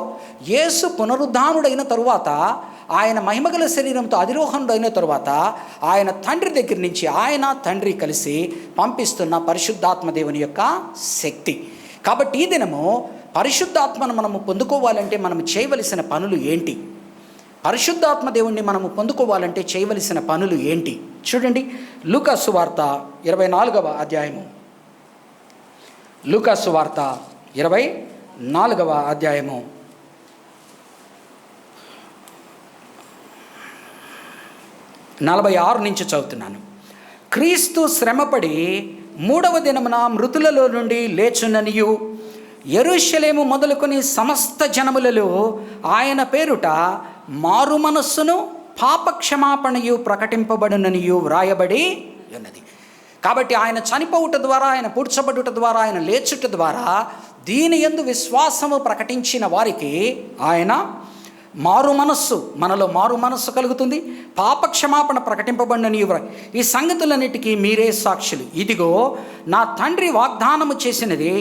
యేసు పునరుద్ధానుడైన తరువాత, ఆయన మహిమగల శరీరంతో అధిరోహణుడైన తరువాత, ఆయన తండ్రి దగ్గర నుంచి ఆయన తండ్రి కలిసి పంపిస్తున్న పరిశుద్ధాత్మ దేవుని యొక్క శక్తి. కాబట్టి ఈ దినము పరిశుద్ధాత్మను మనము పొందుకోవాలంటే మనము చేయవలసిన పనులు ఏంటి? పరిశుద్ధాత్మ దేవుణ్ణి మనము పొందుకోవాలంటే చేయవలసిన పనులు ఏంటి? చూడండి, లూకాసు వార్త 24వ అధ్యాయము, లూకాసు వార్త 24వ అధ్యాయము 46 నుంచి చదువుతున్నాను. క్రీస్తు శ్రమపడి 3వ దినమున మృతులలో నుండి లేచుననియు, యెరూషలేము మొదలుకొని సమస్త జనములలో ఆయన పేరుట మారు మనస్సును పాపక్షమాపణయు ప్రకటింపబడుననియు వ్రాయబడి ఉన్నది. కాబట్టి ఆయన చనిపోవుట ద్వారా, ఆయన పూడ్చబడుట ద్వారా, ఆయన లేచుట ద్వారా దీని యందు విశ్వాసము ప్రకటించిన వారికి ఆయన మారు మనస్సు, మనలో మారు మనస్సు కలుగుతుంది, పాపక్షమాపణ ప్రకటింపబడినని. ఈ సంగతులన్నిటికీ మీరే సాక్షులు. ఇదిగో నా తండ్రి వాగ్దానము చేసినది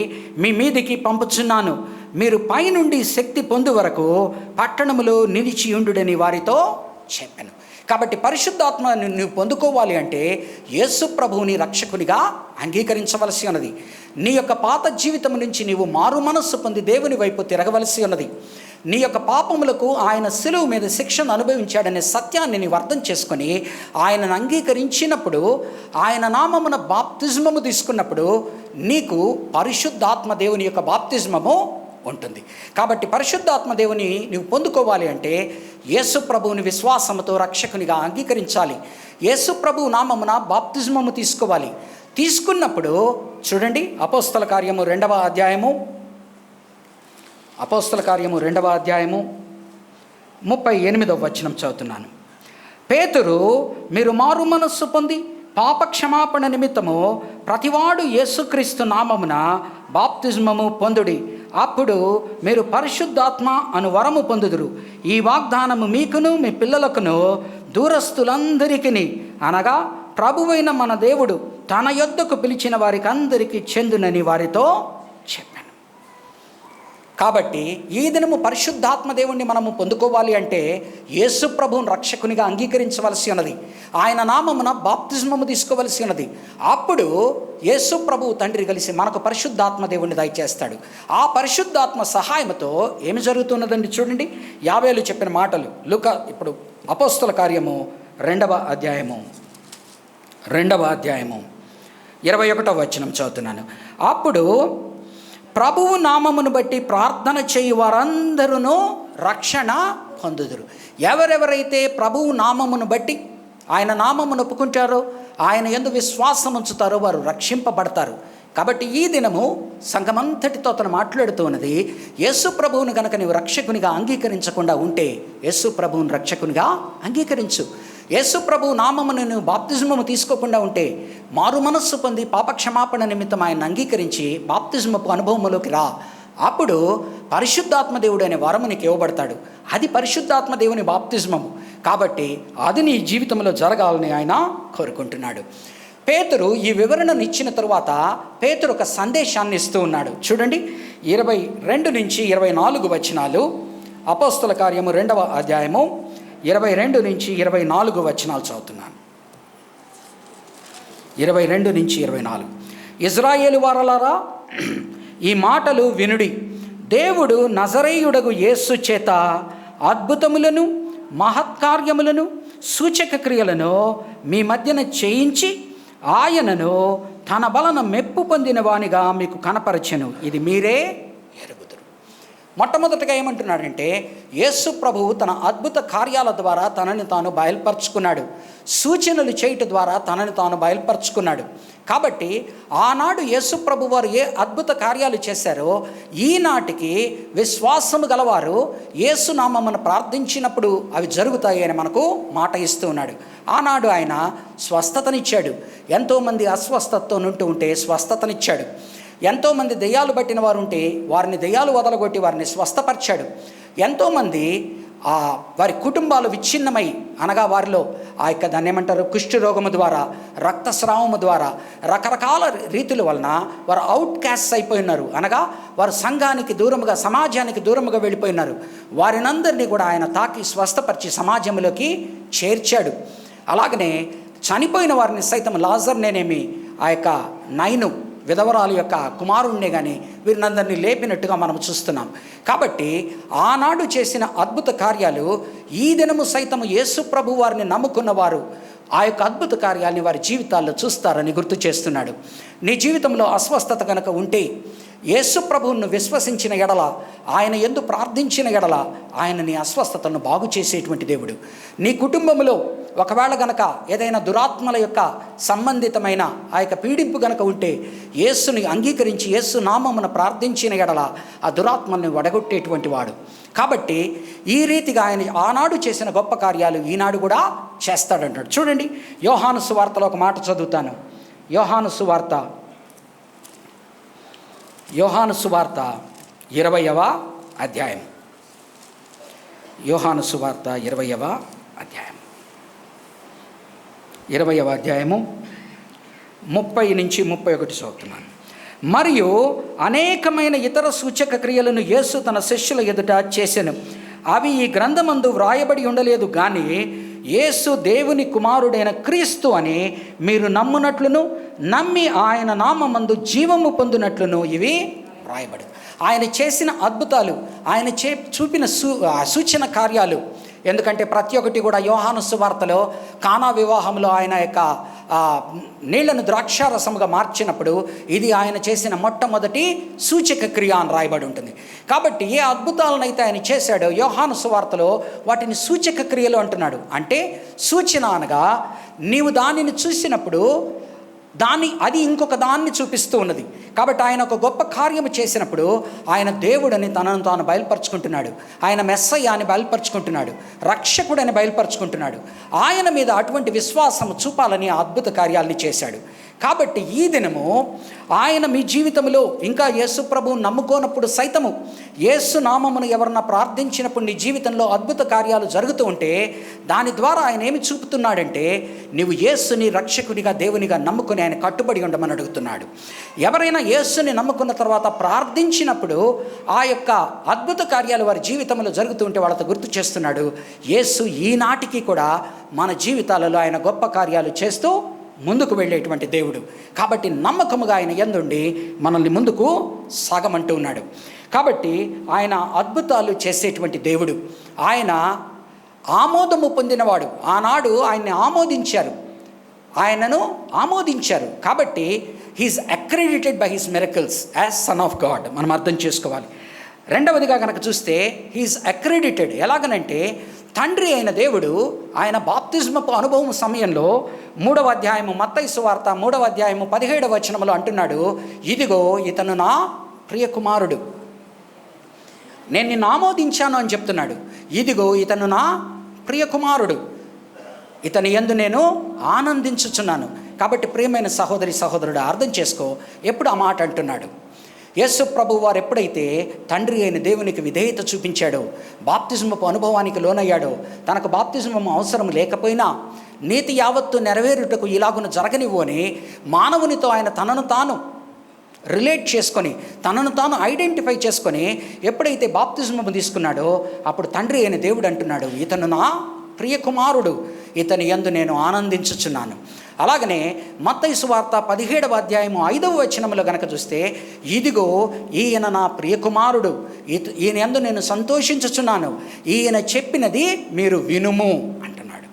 మీ మీదికి పంపుచున్నాను, మీరు పైనుండి శక్తి పొందు వరకు పట్టణములో నిలిచియుండుడని వారితో చెప్పాను. కాబట్టి పరిశుద్ధాత్మ నువ్వు పొందుకోవాలి అంటే యేసు ప్రభువుని రక్షకునిగా అంగీకరించవలసి ఉన్నది. నీ యొక్క పాత జీవితం నుంచి నీవు మారు మనస్సు పొంది దేవుని వైపు తిరగవలసి ఉన్నది. నీ యొక్క పాపములకు ఆయన శిలువ మీద శిక్షను అనుభవించాడనే సత్యాన్ని నీవు అర్థం చేసుకొని ఆయనను అంగీకరించినప్పుడు, ఆయన నామమున బాప్తిజమము తీసుకున్నప్పుడు నీకు పరిశుద్ధాత్మ దేవుని యొక్క బాప్తిజమము ఉంటుంది. కాబట్టి పరిశుద్ధాత్మ దేవుని నువ్వు పొందుకోవాలి అంటే యేసు ప్రభువుని విశ్వాసముతో రక్షకునిగా అంగీకరించాలి. యేసు ప్రభువు నామమున బాప్తిజమము తీసుకోవాలి. తీసుకున్నప్పుడు చూడండి, అపోస్తల కార్యము 2వ అధ్యాయము 38వ వచనం చదువుతున్నాను. పేతురు, మీరు మారు మనస్సు పొంది పాపక్షమాపణ నిమిత్తము ప్రతివాడు యేసుక్రీస్తు నామమున బాప్తిజమము పొందుడి, అప్పుడు మీరు పరిశుద్ధాత్మ అను వరము పొందుదురు. ఈ వాగ్దానము మీకును మీ పిల్లలకును దూరస్తులందరికీ అనగా ప్రభువైన మన దేవుడు తన యొద్దకు పిలిచిన వారికి అందరికీ చెందునని వారితో చెప్పాను. కాబట్టి ఈ దినము పరిశుద్ధాత్మ దేవుణ్ణి మనము పొందుకోవాలి అంటే యేసు ప్రభువును రక్షకునిగా అంగీకరించవలసి ఉన్నది. ఆయన నామమున బాప్తిజమము తీసుకోవలసి ఉన్నది. అప్పుడు యేసు ప్రభువు తండ్రి కలిసి మనకు పరిశుద్ధాత్మ దేవుణ్ణి దయచేస్తాడు. ఆ పరిశుద్ధాత్మ సహాయంతో ఏమి జరుగుతున్నదండి చూడండి, యావేలు చెప్పిన మాటలు. ఇప్పుడు అపోస్తల కార్యము 2వ అధ్యాయము 21వ వచనం చదువుతున్నాను. అప్పుడు ప్రభువు నామమును బట్టి ప్రార్థన చేయు వారందరూ రక్షణ పొందుదురు. ఎవరెవరైతే ప్రభువు నామమును బట్టి ఆయన నామమును ఒప్పుకుంటారో, ఆయన యందు విశ్వాసం ఉంచుతారో వారు రక్షింపబడతారు. కాబట్టి ఈ దినము సంఘమంతటితో అతను మాట్లాడుతూ ఉన్నది, యేసు ప్రభువును కనుక నీవు రక్షకునిగా అంగీకరించకుండా ఉంటే యేసు ప్రభువును రక్షకునిగా అంగీకరించు. యేసు ప్రభువు నామమును నువ్వు బాప్తిజమము తీసుకోకుండా ఉంటే మారు మనస్సు పొంది పాపక్షమాపణ నిమిత్తం ఆయన అంగీకరించి బాప్తిజమపు అనుభవంలోకి రా. అప్పుడు పరిశుద్ధాత్మ దేవుడు అనే వరము నీకు ఇవ్వబడతాడు. అది పరిశుద్ధాత్మ దేవుని బాప్తిజమము. కాబట్టి అది నీ జీవితంలో జరగాలని ఆయన కోరుకుంటున్నాడు. పేతురు ఈ వివరణను ఇచ్చిన తరువాత పేతురు ఒక సందేశాన్ని ఇస్తూ ఉన్నాడు. చూడండి, 22 నుంచి 24 వచనాలు. అపోస్తల కార్యము 2వ అధ్యాయము 22 నుంచి 24 వచనాలు చదువుతున్నాను. 22 నుంచి 24. ఇజ్రాయేలు వారలారా, ఈ మాటలు వినుడి. దేవుడు నజరేయుడగు యేసు చేత అద్భుతములను మహత్కార్యములను సూచక క్రియలను మీ మధ్యన చేయించి ఆయనను తన వలన మెప్పు పొందిన వానిగా మీకు కనపరచెను. ఇది మీరే ఎరుగుదురు. మొట్టమొదటిగా ఏమంటున్నాడంటే యేసు ప్రభువు తన అద్భుత కార్యాల ద్వారా తనని తాను బయలుపరుచుకున్నాడు. సూచనలు చేయటం ద్వారా తనని తాను బయలుపరుచుకున్నాడు. కాబట్టి ఆనాడు యేసు ప్రభు వారు ఏ అద్భుత కార్యాలు చేశారో ఈనాటికి విశ్వాసము గలవారు యేసు నామమున ప్రార్థించినప్పుడు అవి జరుగుతాయి అని మనకు మాట ఇస్తూ ఉన్నాడు. ఆనాడు ఆయన స్వస్థతనిచ్చాడు. ఎంతోమంది అస్వస్థతతో నుంటూ ఉంటే స్వస్థతనిచ్చాడు. ఎంతోమంది దెయ్యాలు పట్టిన వారు ఉంటే వారిని దెయ్యాలు వదలగొట్టి వారిని స్వస్థపరిచాడు. ఎంతోమంది వారి కుటుంబాలు విచ్ఛిన్నమై, అనగా వారిలో ఆ యొక్క దాన్ని ఏమంటారు, కుష్ఠరోగము ద్వారా, రక్తస్రావము ద్వారా, రకరకాల రీతుల వలన వారు అవుట్ క్యాస్ట్ అయిపోయినారు. అనగా వారు సంఘానికి దూరముగా, సమాజానికి దూరముగా వెళ్ళిపోయినారు. వారినందరినీ కూడా ఆయన తాకి స్వస్థపరిచి సమాజంలోకి చేర్చాడు. అలాగనే చనిపోయిన వారిని సైతం, లాజర్నేనేమి, ఆ యొక్క నైను విధవరాలు యొక్క కుమారుణ్ణే కానీ వీరినందరినీ లేపినట్టుగా మనం చూస్తున్నాం. కాబట్టి ఆనాడు చేసిన అద్భుత కార్యాలు ఈ దినము సైతం యేసు ప్రభు వారిని నమ్ముకున్న వారు ఆ యొక్క అద్భుత కార్యాలని వారి జీవితాల్లో చూస్తారని గుర్తు చేస్తున్నాడు. నీ జీవితంలో అస్వస్థత కనుక ఉంటే యేసు ప్రభువును విశ్వసించిన ఎడల, ఆయన యందు ప్రార్థించిన ఎడల ఆయన నీ అస్వస్థతను బాగు చేసేటువంటి దేవుడు. నీ కుటుంబంలో ఒకవేళ గనక ఏదైనా దురాత్మల యొక్క సంబంధితమైన ఆ యొక్క పీడింపు గనక ఉంటే యేసుని అంగీకరించి యేసు నామమున ప్రార్థించిన ఎడల ఆ దురాత్మల్ని వడగొట్టేటువంటి వాడు. కాబట్టి ఈ రీతిగా ఆయన ఆనాడు చేసిన గొప్ప కార్యాలు ఈనాడు కూడా చేస్తాడంటాడు. చూడండి, యోహాను సువార్తలో ఒక మాట చదువుతాను. యోహాను సువార్త 20వ అధ్యాయం. యోహాను సువార్త 20వ అధ్యాయం 30 నుంచి 31 చదువుతున్నాను. మరియు అనేకమైన ఇతర సూచక క్రియలను యేసు తన శిష్యుల ఎదుట చేసెను. అవి ఈ గ్రంథమందు వ్రాయబడి ఉండలేదు, కానీ యేసు దేవుని కుమారుడైన క్రీస్తు అని మీరు నమ్మునట్లును నమ్మి ఆయన నామమందు జీవము పొందినట్లును ఇవి రాయబడి. ఆయన చేసిన అద్భుతాలు, ఆయన చూపిన సూచన కార్యాలు, ఎందుకంటే ప్రతి ఒక్కటి కూడా యోహాను సువార్తలో కానా వివాహంలో ఆయన యొక్క నీళ్లను ద్రాక్షారసముగా మార్చినప్పుడు ఇది ఆయన చేసిన మొట్టమొదటి సూచక క్రియ అని రాయబడి ఉంటుంది. కాబట్టి ఏ అద్భుతాలను అయితే ఆయన చేశాడో యోహాను సువార్తలో వాటిని సూచక క్రియలు అంటున్నాడు. అంటే సూచన అనగా నీవు దానిని చూసినప్పుడు అది ఇంకొక దాన్ని చూపిస్తూ ఉన్నది. కాబట్టి ఆయన ఒక గొప్ప కార్యము చేసినప్పుడు ఆయన దేవుడని తనను తాను బయలుపరుచుకుంటున్నాడు, ఆయన మెస్సయ్య అని బయలుపరుచుకుంటున్నాడు, రక్షకుడని బయలుపరుచుకుంటున్నాడు. ఆయన మీద అటువంటి విశ్వాసం చూపాలని అద్భుత కార్యాలని చేశాడు. కాబట్టి ఈ దినము ఆయన మీ జీవితంలో ఇంకా యేసు ప్రభువు నమ్ముకోనప్పుడు సైతము యేసు నామమును ఎవరన్నా ప్రార్థించినప్పుడు నీ జీవితంలో అద్భుత కార్యాలు జరుగుతూ ఉంటే దాని ద్వారా ఆయన ఏమి చూపుతున్నాడంటే నీవు యేసుని రక్షకునిగా దేవునిగా నమ్ముకుని ఆయన కట్టుబడి ఉండమని అడుగుతున్నాడు. ఎవరైనా యేసుని నమ్ముకున్న తర్వాత ప్రార్థించినప్పుడు ఆ యొక్క అద్భుత కార్యాలు వారి జీవితంలో జరుగుతూ ఉంటే వాళ్ళతో గుర్తు చేస్తున్నాడు, యేసు ఈనాటికి కూడా మన జీవితాలలో ఆయన గొప్ప కార్యాలు చేస్తూ ముందుకు వెళ్ళేటువంటి దేవుడు. కాబట్టి నమ్మకముగా ఆయన యందుండి మనల్ని ముందుకు సాగమంటూ ఉన్నాడు. కాబట్టి ఆయన అద్భుతాలు చేసేటువంటి దేవుడు. ఆయన ఆమోదము పొందినవాడు. ఆనాడు ఆయన్ని ఆయనను ఆమోదించారు. కాబట్టి he is accredited by his miracles as son of God. మనం అర్థం చేసుకోవాలి. రెండవదిగా కనుక చూస్తే హీఈస్ అక్రెడిటెడ్ ఎలాగనంటే తండ్రి అయిన దేవుడు ఆయన బాప్తిస్మపు అనుభవం సమయంలో 3వ అధ్యాయము మత్తయి సువార్త 3వ అధ్యాయము 17వ వచనంలో అంటున్నాడు, ఇదిగో ఇతను నా ప్రియ కుమారుడు, నేను నిన్ను ఆమోదించాను అని చెప్తున్నాడు. ఇదిగో ఇతను నా ప్రియ కుమారుడు, ఇతని యందు నేను ఆనందించుచున్నాను. కాబట్టి ప్రియమైన సహోదరి సహోదరుడు అర్థం చేసుకో, ఎప్పుడు ఆ మాట అంటున్నాడు. యేసు ప్రభు వారు ఎప్పుడైతే తండ్రి అయిన దేవునికి విధేయత చూపించాడో, బాప్తిజమపు అనుభవానికి లోనయ్యాడో, తనకు బాప్తిజమము అవసరం లేకపోయినా నీతి యావత్తు నెరవేరుటకు ఇలాగున జరగనివ్వు అని మానవునితో ఆయన తనను తాను రిలేట్ చేసుకొని తనను తాను ఐడెంటిఫై చేసుకొని ఎప్పుడైతే బాప్తిజమము తీసుకున్నాడో అప్పుడు తండ్రి అయిన దేవుడు అంటున్నాడు, ఇతను నా ప్రియ కుమారుడు, ఇతని యందు నేను ఆనందించుచున్నాను. అలాగనే మత్తయి సువార్త 17వ అధ్యాయము 5వ వచనంలో గనక చూస్తే, ఇదిగో ఈయన నా ప్రియ కుమారుడు, ఈయన యందు నేను సంతోషించుచున్నాను, ఈయన చెప్పినది మీరు వినుము అంటున్నాడు.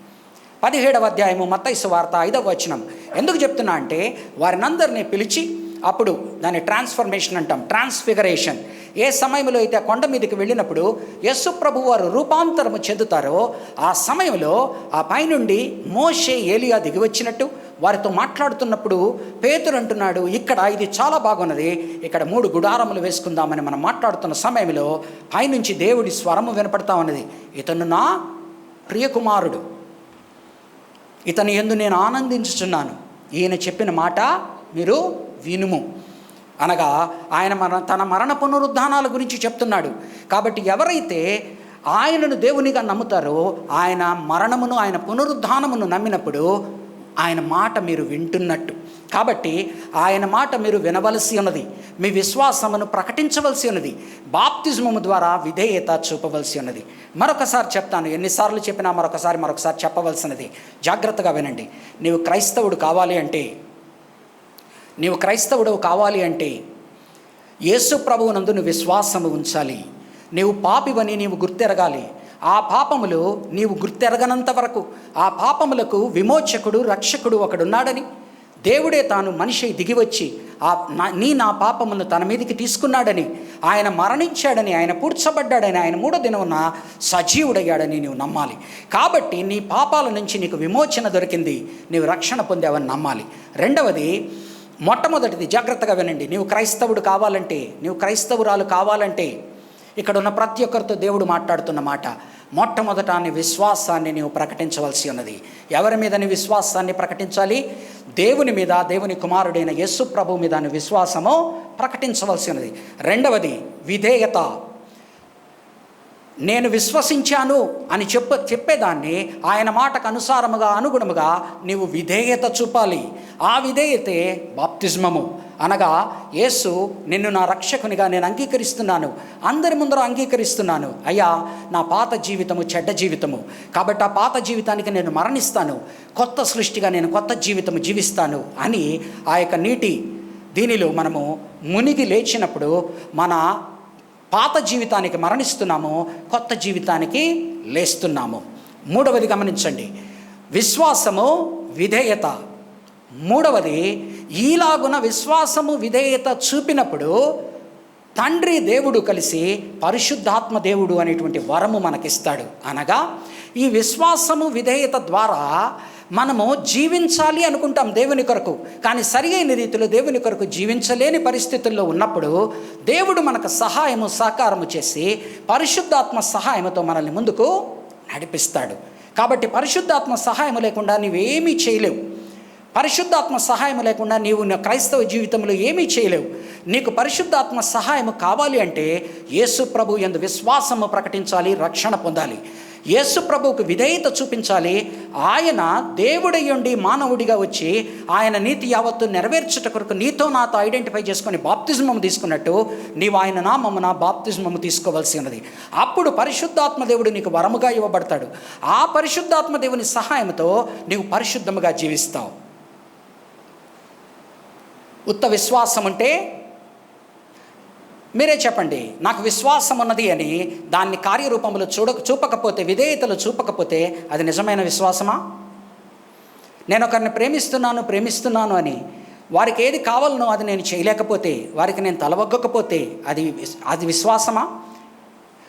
17వ అధ్యాయము మత్తయి సువార్త 5వ వచనం ఎందుకు చెప్తున్నా అంటే వారినందరినీ పిలిచి, అప్పుడు దాన్ని ట్రాన్స్ఫర్మేషన్ అంటాం, ట్రాన్స్ఫిగరేషన్. ఏ సమయంలో అయితే ఆ కొండ మీదకి వెళ్ళినప్పుడు యేసు ప్రభు వారు రూపాంతరము చెందుతారో ఆ సమయంలో ఆ పైనుండి మోషే ఏలియా దిగి వచ్చినట్టు వారితో మాట్లాడుతున్నప్పుడు పేతురు అంటున్నాడు, ఇక్కడ ఇది చాలా బాగున్నది, ఇక్కడ 3 గుడారములు వేసుకుందామని మనం మాట్లాడుతున్న సమయంలో పైనుంచి దేవుడి స్వరము వినపడతా ఉన్నది, ఇతను నా ప్రియ కుమారుడు, ఇతని యందు నేను ఆనందించుచున్నాను, ఈయన చెప్పిన మాట మీరు వినుము అనగా ఆయన తన మరణ పునరుద్ధానాల గురించి చెప్తున్నాడు. కాబట్టి ఎవరైతే ఆయనను దేవునిగా నమ్ముతారో ఆయన మరణమును ఆయన పునరుద్ధానమును నమ్మినప్పుడు ఆయన మాట మీరు వింటున్నట్టు. కాబట్టి ఆయన మాట మీరు వినవలసి ఉన్నది, మీ విశ్వాసమును ప్రకటించవలసి ఉన్నది, బాప్తిజమము ద్వారా విధేయత చూపవలసి ఉన్నది. మరొకసారి చెప్తాను, ఎన్నిసార్లు చెప్పినా మరొకసారి చెప్పవలసినది. జాగ్రత్తగా వినండి. నీవు క్రైస్తవుడు కావాలి అంటే యేసు ప్రభువునందు నువ్వు విశ్వాసము ఉంచాలి. నీవు పాపివని నీవు గుర్తెరగాలి. ఆ పాపములు నీవు గుర్తెరగనంత వరకు ఆ పాపములకు విమోచకుడు రక్షకుడు ఒకడున్నాడని, దేవుడే తాను మనిషి దిగివచ్చి నా పాపములను తన మీదకి తీసుకున్నాడని, ఆయన మరణించాడని, ఆయన పూడ్చబడ్డాడని, ఆయన 3వ దినమున సజీవుడయ్యాడని నీవు నమ్మాలి. కాబట్టి నీ పాపాల నుంచి నీకు విమోచన దొరికింది, నీవు రక్షణ పొందావని నమ్మాలి. రెండవది, మొట్టమొదటిది జాగ్రత్తగా వినండి, నీవు క్రైస్తవుడు కావాలంటే, నీవు క్రైస్తవురాలు కావాలంటే ఇక్కడ ఉన్న ప్రతి ఒక్కరితో దేవుడు మాట్లాడుతున్న మాట, మొట్టమొదట నీ విశ్వాసాన్ని నీవు ప్రకటించవలసి ఉన్నది. ఎవరి మీద నీ విశ్వాసాన్ని ప్రకటించాలి? దేవుని మీద, దేవుని కుమారుడైన యేసు ప్రభు మీద నీ విశ్వాసము ప్రకటించవలసి ఉన్నది. రెండవది విధేయత. నేను విశ్వసించాను అని చెప్పేదాన్ని ఆయన మాటకు అనుగుణముగా నీవు విధేయత చూపాలి. ఆ విధేయతే బాప్తిజమము. అనగా యేసు, నిన్ను నా రక్షకునిగా నేను అంగీకరిస్తున్నాను, అందరి ముందర అంగీకరిస్తున్నాను. అయ్యా, నా పాత జీవితము చెడ్డ జీవితము, కాబట్టి ఆ పాత జీవితానికి నేను మరణిస్తాను, కొత్త సృష్టిగా నేను కొత్త జీవితము జీవిస్తాను అని ఆ యొక్క నీటి దీనిలో మనము మునిగి లేచినప్పుడు మన పాత జీవితానికి మరణిస్తున్నాము, కొత్త జీవితానికి లేస్తున్నాము. మూడవది గమనించండి, విశ్వాసము, విధేయత. మూడవది, ఈలాగున విశ్వాసము విధేయత చూపినప్పుడు తండ్రి దేవుడు కలిసి పరిశుద్ధాత్మ దేవుడు అనేటువంటి వరము మనకిస్తాడు. అనగా ఈ విశ్వాసము విధేయత ద్వారా మనము జీవించాలి అనుకుంటాం దేవుని కొరకు, కానీ సరి అయిన రీతిలో దేవుని కొరకు జీవించలేని పరిస్థితుల్లో ఉన్నప్పుడు దేవుడు మనకు సహాయము సహకారము చేసి పరిశుద్ధాత్మ సహాయముతో మనల్ని ముందుకు నడిపిస్తాడు. కాబట్టి పరిశుద్ధాత్మ సహాయము లేకుండా నీవేమీ చేయలేవు. పరిశుద్ధాత్మ సహాయం లేకుండా నీవు క్రైస్తవ జీవితంలో ఏమీ చేయలేవు. నీకు పరిశుద్ధాత్మ సహాయం కావాలి అంటే యేసు ప్రభు యందు విశ్వాసము ప్రకటించాలి, రక్షణ పొందాలి. యేసు ప్రభువుకు విధేయత చూపించాలి. ఆయన దేవుడయ్యుండి మానవుడిగా వచ్చి ఆయన నీతి యావత్తు నెరవేర్చుట కొరకు నీతో నాతో ఐడెంటిఫై చేసుకొని బాప్తిజమము తీసుకున్నట్టు నీవు ఆయన నామమున బాప్తిజమము తీసుకోవాల్సి ఉన్నది. అప్పుడు పరిశుద్ధాత్మ దేవుడు నీకు వరముగా ఇవ్వబడతాడు. ఆ పరిశుద్ధాత్మ దేవుని సహాయంతో నీవు పరిశుద్ధముగా జీవిస్తావు. ఉత్త విశ్వాసం అంటే మీరే చెప్పండి, నాకు విశ్వాసం ఉన్నది అని దాన్ని కార్యరూపంలో చూపకపోతే, విధేయతలు చూపకపోతే అది నిజమైన విశ్వాసమా? నేను ఒకరిని ప్రేమిస్తున్నాను అని వారికి ఏది కావాలనో అది నేను చేయలేకపోతే, వారికి నేను తలవగ్గకపోతే అది విశ్వాసమా?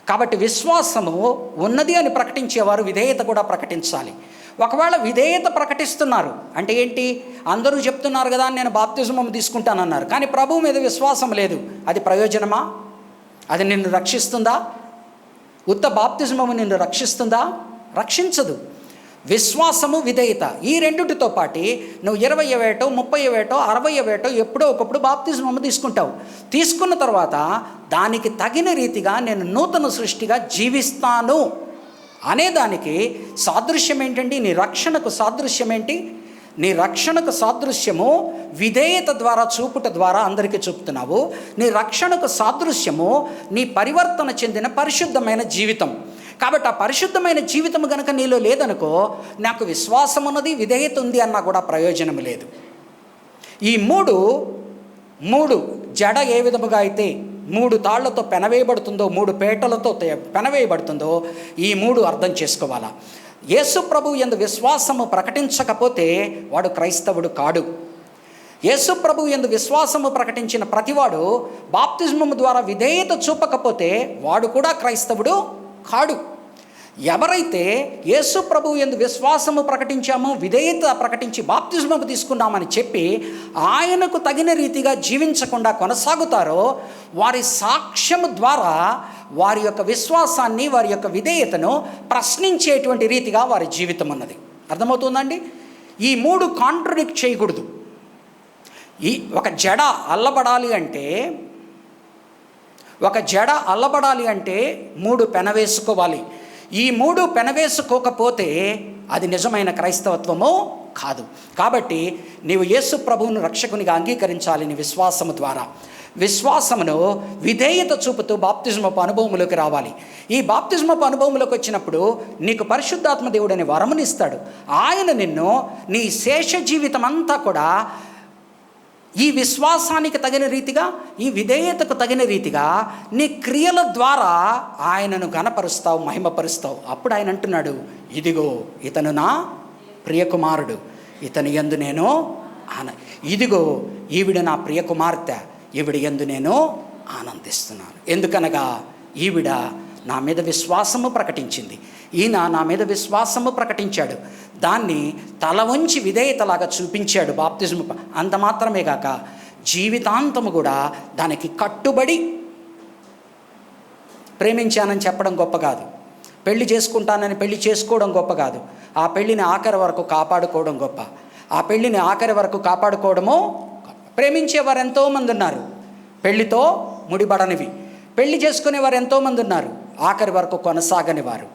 కాబట్టి విశ్వాసము ఉన్నది అని ప్రకటించేవారు విధేయత కూడా ప్రకటించాలి. ఒకవేళ విధేయత ప్రకటిస్తున్నారు అంటే ఏంటి? అందరూ చెప్తున్నారు కదా నేను బాప్తిజమము తీసుకుంటానన్నారు, కానీ ప్రభువు మీద విశ్వాసం లేదు. అది ప్రయోజనమా? అది నిన్ను రక్షిస్తుందా? ఉత్త బాప్తిజమము నిన్ను రక్షిస్తుందా? రక్షించదు. విశ్వాసము, విధేయత ఈ రెండిటితో పాటు నువ్వు 20 వేటో 30 వేటో 60 వేటో ఎప్పుడో ఒకప్పుడు బాప్తిజమము తీసుకుంటావు. తీసుకున్న తర్వాత దానికి తగిన రీతిగా నేను నూతన సృష్టిగా జీవిస్తాను అనేదానికి సాదృశ్యం ఏంటండి? నీ రక్షణకు సాదృశ్యం ఏంటి? నీ రక్షణకు సాదృశ్యము విధేయత ద్వారా చూపుట ద్వారా అందరికీ చూపుతున్నావు. నీ రక్షణకు సాదృశ్యము నీ పరివర్తన చెందిన పరిశుద్ధమైన జీవితం. కాబట్టి ఆ పరిశుద్ధమైన జీవితం కనుక నీలో లేదనుకో, నాకు విశ్వాసం ఉన్నది విధేయత ఉంది అన్నా కూడా ప్రయోజనం లేదు. ఈ మూడు జడ ఏ విధముగా అయితే 3 తాళ్లతో పెనవేయబడుతుందో, 3 పేటలతో పెనవేయబడుతుందో, ఈ 3 అర్థం చేసుకోవాలా. యేసు ప్రభు యందు విశ్వాసము ప్రకటించకపోతే వాడు క్రైస్తవుడు కాడు. యేసు ప్రభు యందు విశ్వాసము ప్రకటించిన ప్రతివాడు బాప్తిజమము ద్వారా విధేయత చూపకపోతే వాడు కూడా క్రైస్తవుడు కాడు. ఎవరైతే యేసు ప్రభు యందు విశ్వాసము ప్రకటించామో, విధేయత ప్రకటించి బాప్తిజమము తీసుకున్నామని చెప్పి ఆయనకు తగిన రీతిగా జీవించకుండా కొనసాగుతారో వారి సాక్ష్యము ద్వారా వారి యొక్క విశ్వాసాన్ని, వారి యొక్క విధేయతను ప్రశ్నించేటువంటి రీతిగా వారి జీవితం ఉన్నది. అర్థమవుతుందండి? ఈ 3 కాంట్రడిక్ట్ చేయకూడదు. ఒక జడ అల్లబడాలి అంటే 3 పెనవేసుకోవాలి. ఈ 3 పెనవేసుకోకపోతే అది నిజమైన క్రైస్తవత్వము కాదు. కాబట్టి నీవు యేసు ప్రభువును రక్షకునిగా అంగీకరించాలి నీ విశ్వాసము ద్వారా. విశ్వాసమును విధేయత చూపుతూ బాప్తిజమపు అనుభవంలోకి రావాలి. ఈ బాప్తిజమపు అనుభవంలోకి వచ్చినప్పుడు నీకు పరిశుద్ధాత్మ దేవుడు అనే వరమునిస్తాడు. ఆయన నిన్ను నీ శేష జీవితం అంతా కూడా ఈ విశ్వాసానికి తగిన రీతిగా, ఈ విధేయతకు తగిన రీతిగా నీ క్రియల ద్వారా ఆయనను ఘనపరుస్తావు, మహిమపరుస్తావు. అప్పుడు ఆయన అంటున్నాడు, ఇదిగో ఇతను నా ప్రియకుమారుడు, ఇతని యందు నేను ఇదిగో ఈవిడ నా ప్రియకుమార్తె, ఈవిడ యందు నేను ఆనందిస్తున్నాను. ఎందుకనగా ఈవిడ నా మీద విశ్వాసము ప్రకటించింది, ఈయన నా మీద విశ్వాసము ప్రకటించాడు, దాన్ని తల వంచి విధేయతలాగా చూపించాడు బాప్తిజము. అంత మాత్రమే కాక జీవితాంతము కూడా దానికి కట్టుబడి ప్రేమించానని చెప్పడం గొప్ప కాదు, పెళ్లి చేసుకుంటానని పెళ్లి చేసుకోవడం గొప్ప కాదు, ఆ పెళ్లిని ఆఖరి వరకు కాపాడుకోవడం గొప్ప. ఆ పెళ్లిని ఆఖరి వరకు కాపాడుకోవడము, ప్రేమించేవారు ఎంతోమంది ఉన్నారు, పెళ్లితో ముడిపడనివి. పెళ్లి చేసుకునేవారు ఎంతోమంది ఉన్నారు, ఆఖరి వరకు కొనసాగని వారు.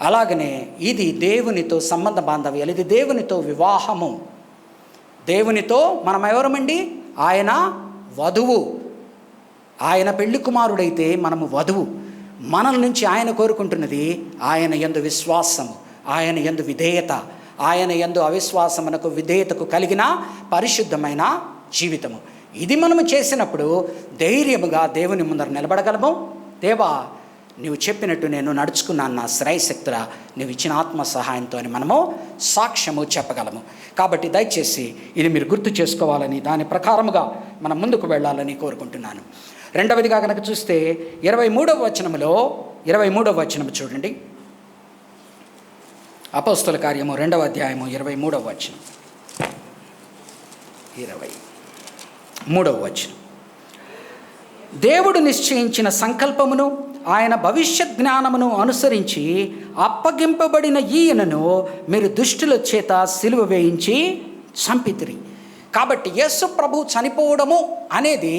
అలాగనే ఇది దేవునితో సంబంధ బాంధవ్యాలు, ఇది దేవునితో వివాహము. దేవునితో మనం ఎవరమండి? ఆయన వధువు, ఆయన పెళ్లి కుమారుడైతే మనము వధువు. మనల నుంచి ఆయన కోరుకుంటున్నది ఆయన యందు విశ్వాసము, ఆయన యందు విధేయత, ఆయన యందు అవిశ్వాసమునకు విధేయతకు కలిగిన పరిశుద్ధమైన జీవితము. ఇది మనము చేసినప్పుడు ధైర్యముగా దేవుని ముందర నిలబడగలము. దేవా, నువ్వు చెప్పినట్టు నేను నడుచుకున్నాను నా శ్రేయశక్తుల, నువ్వు ఇచ్చిన ఆత్మ సహాయంతో అని మనము సాక్ష్యము చెప్పగలము. కాబట్టి దయచేసి ఇది మీరు గుర్తు చేసుకోవాలని, దాని ప్రకారముగా మనం ముందుకు వెళ్ళాలని కోరుకుంటున్నాను. రెండవదిగా కనుక చూస్తే 23వ వచనము చూడండి. అపోస్తుల కార్యము 2వ అధ్యాయము 23వ వచనం. 23వ వచనం. దేవుడు నిశ్చయించిన సంకల్పమును ఆయన భవిష్యత్ జ్ఞానమును అనుసరించి అప్పగింపబడిన ఈయనను మీరు దుష్టుల చేత సిలువ వేయించి చంపితిరి. కాబట్టి యేసు ప్రభు చనిపోవడము అనేది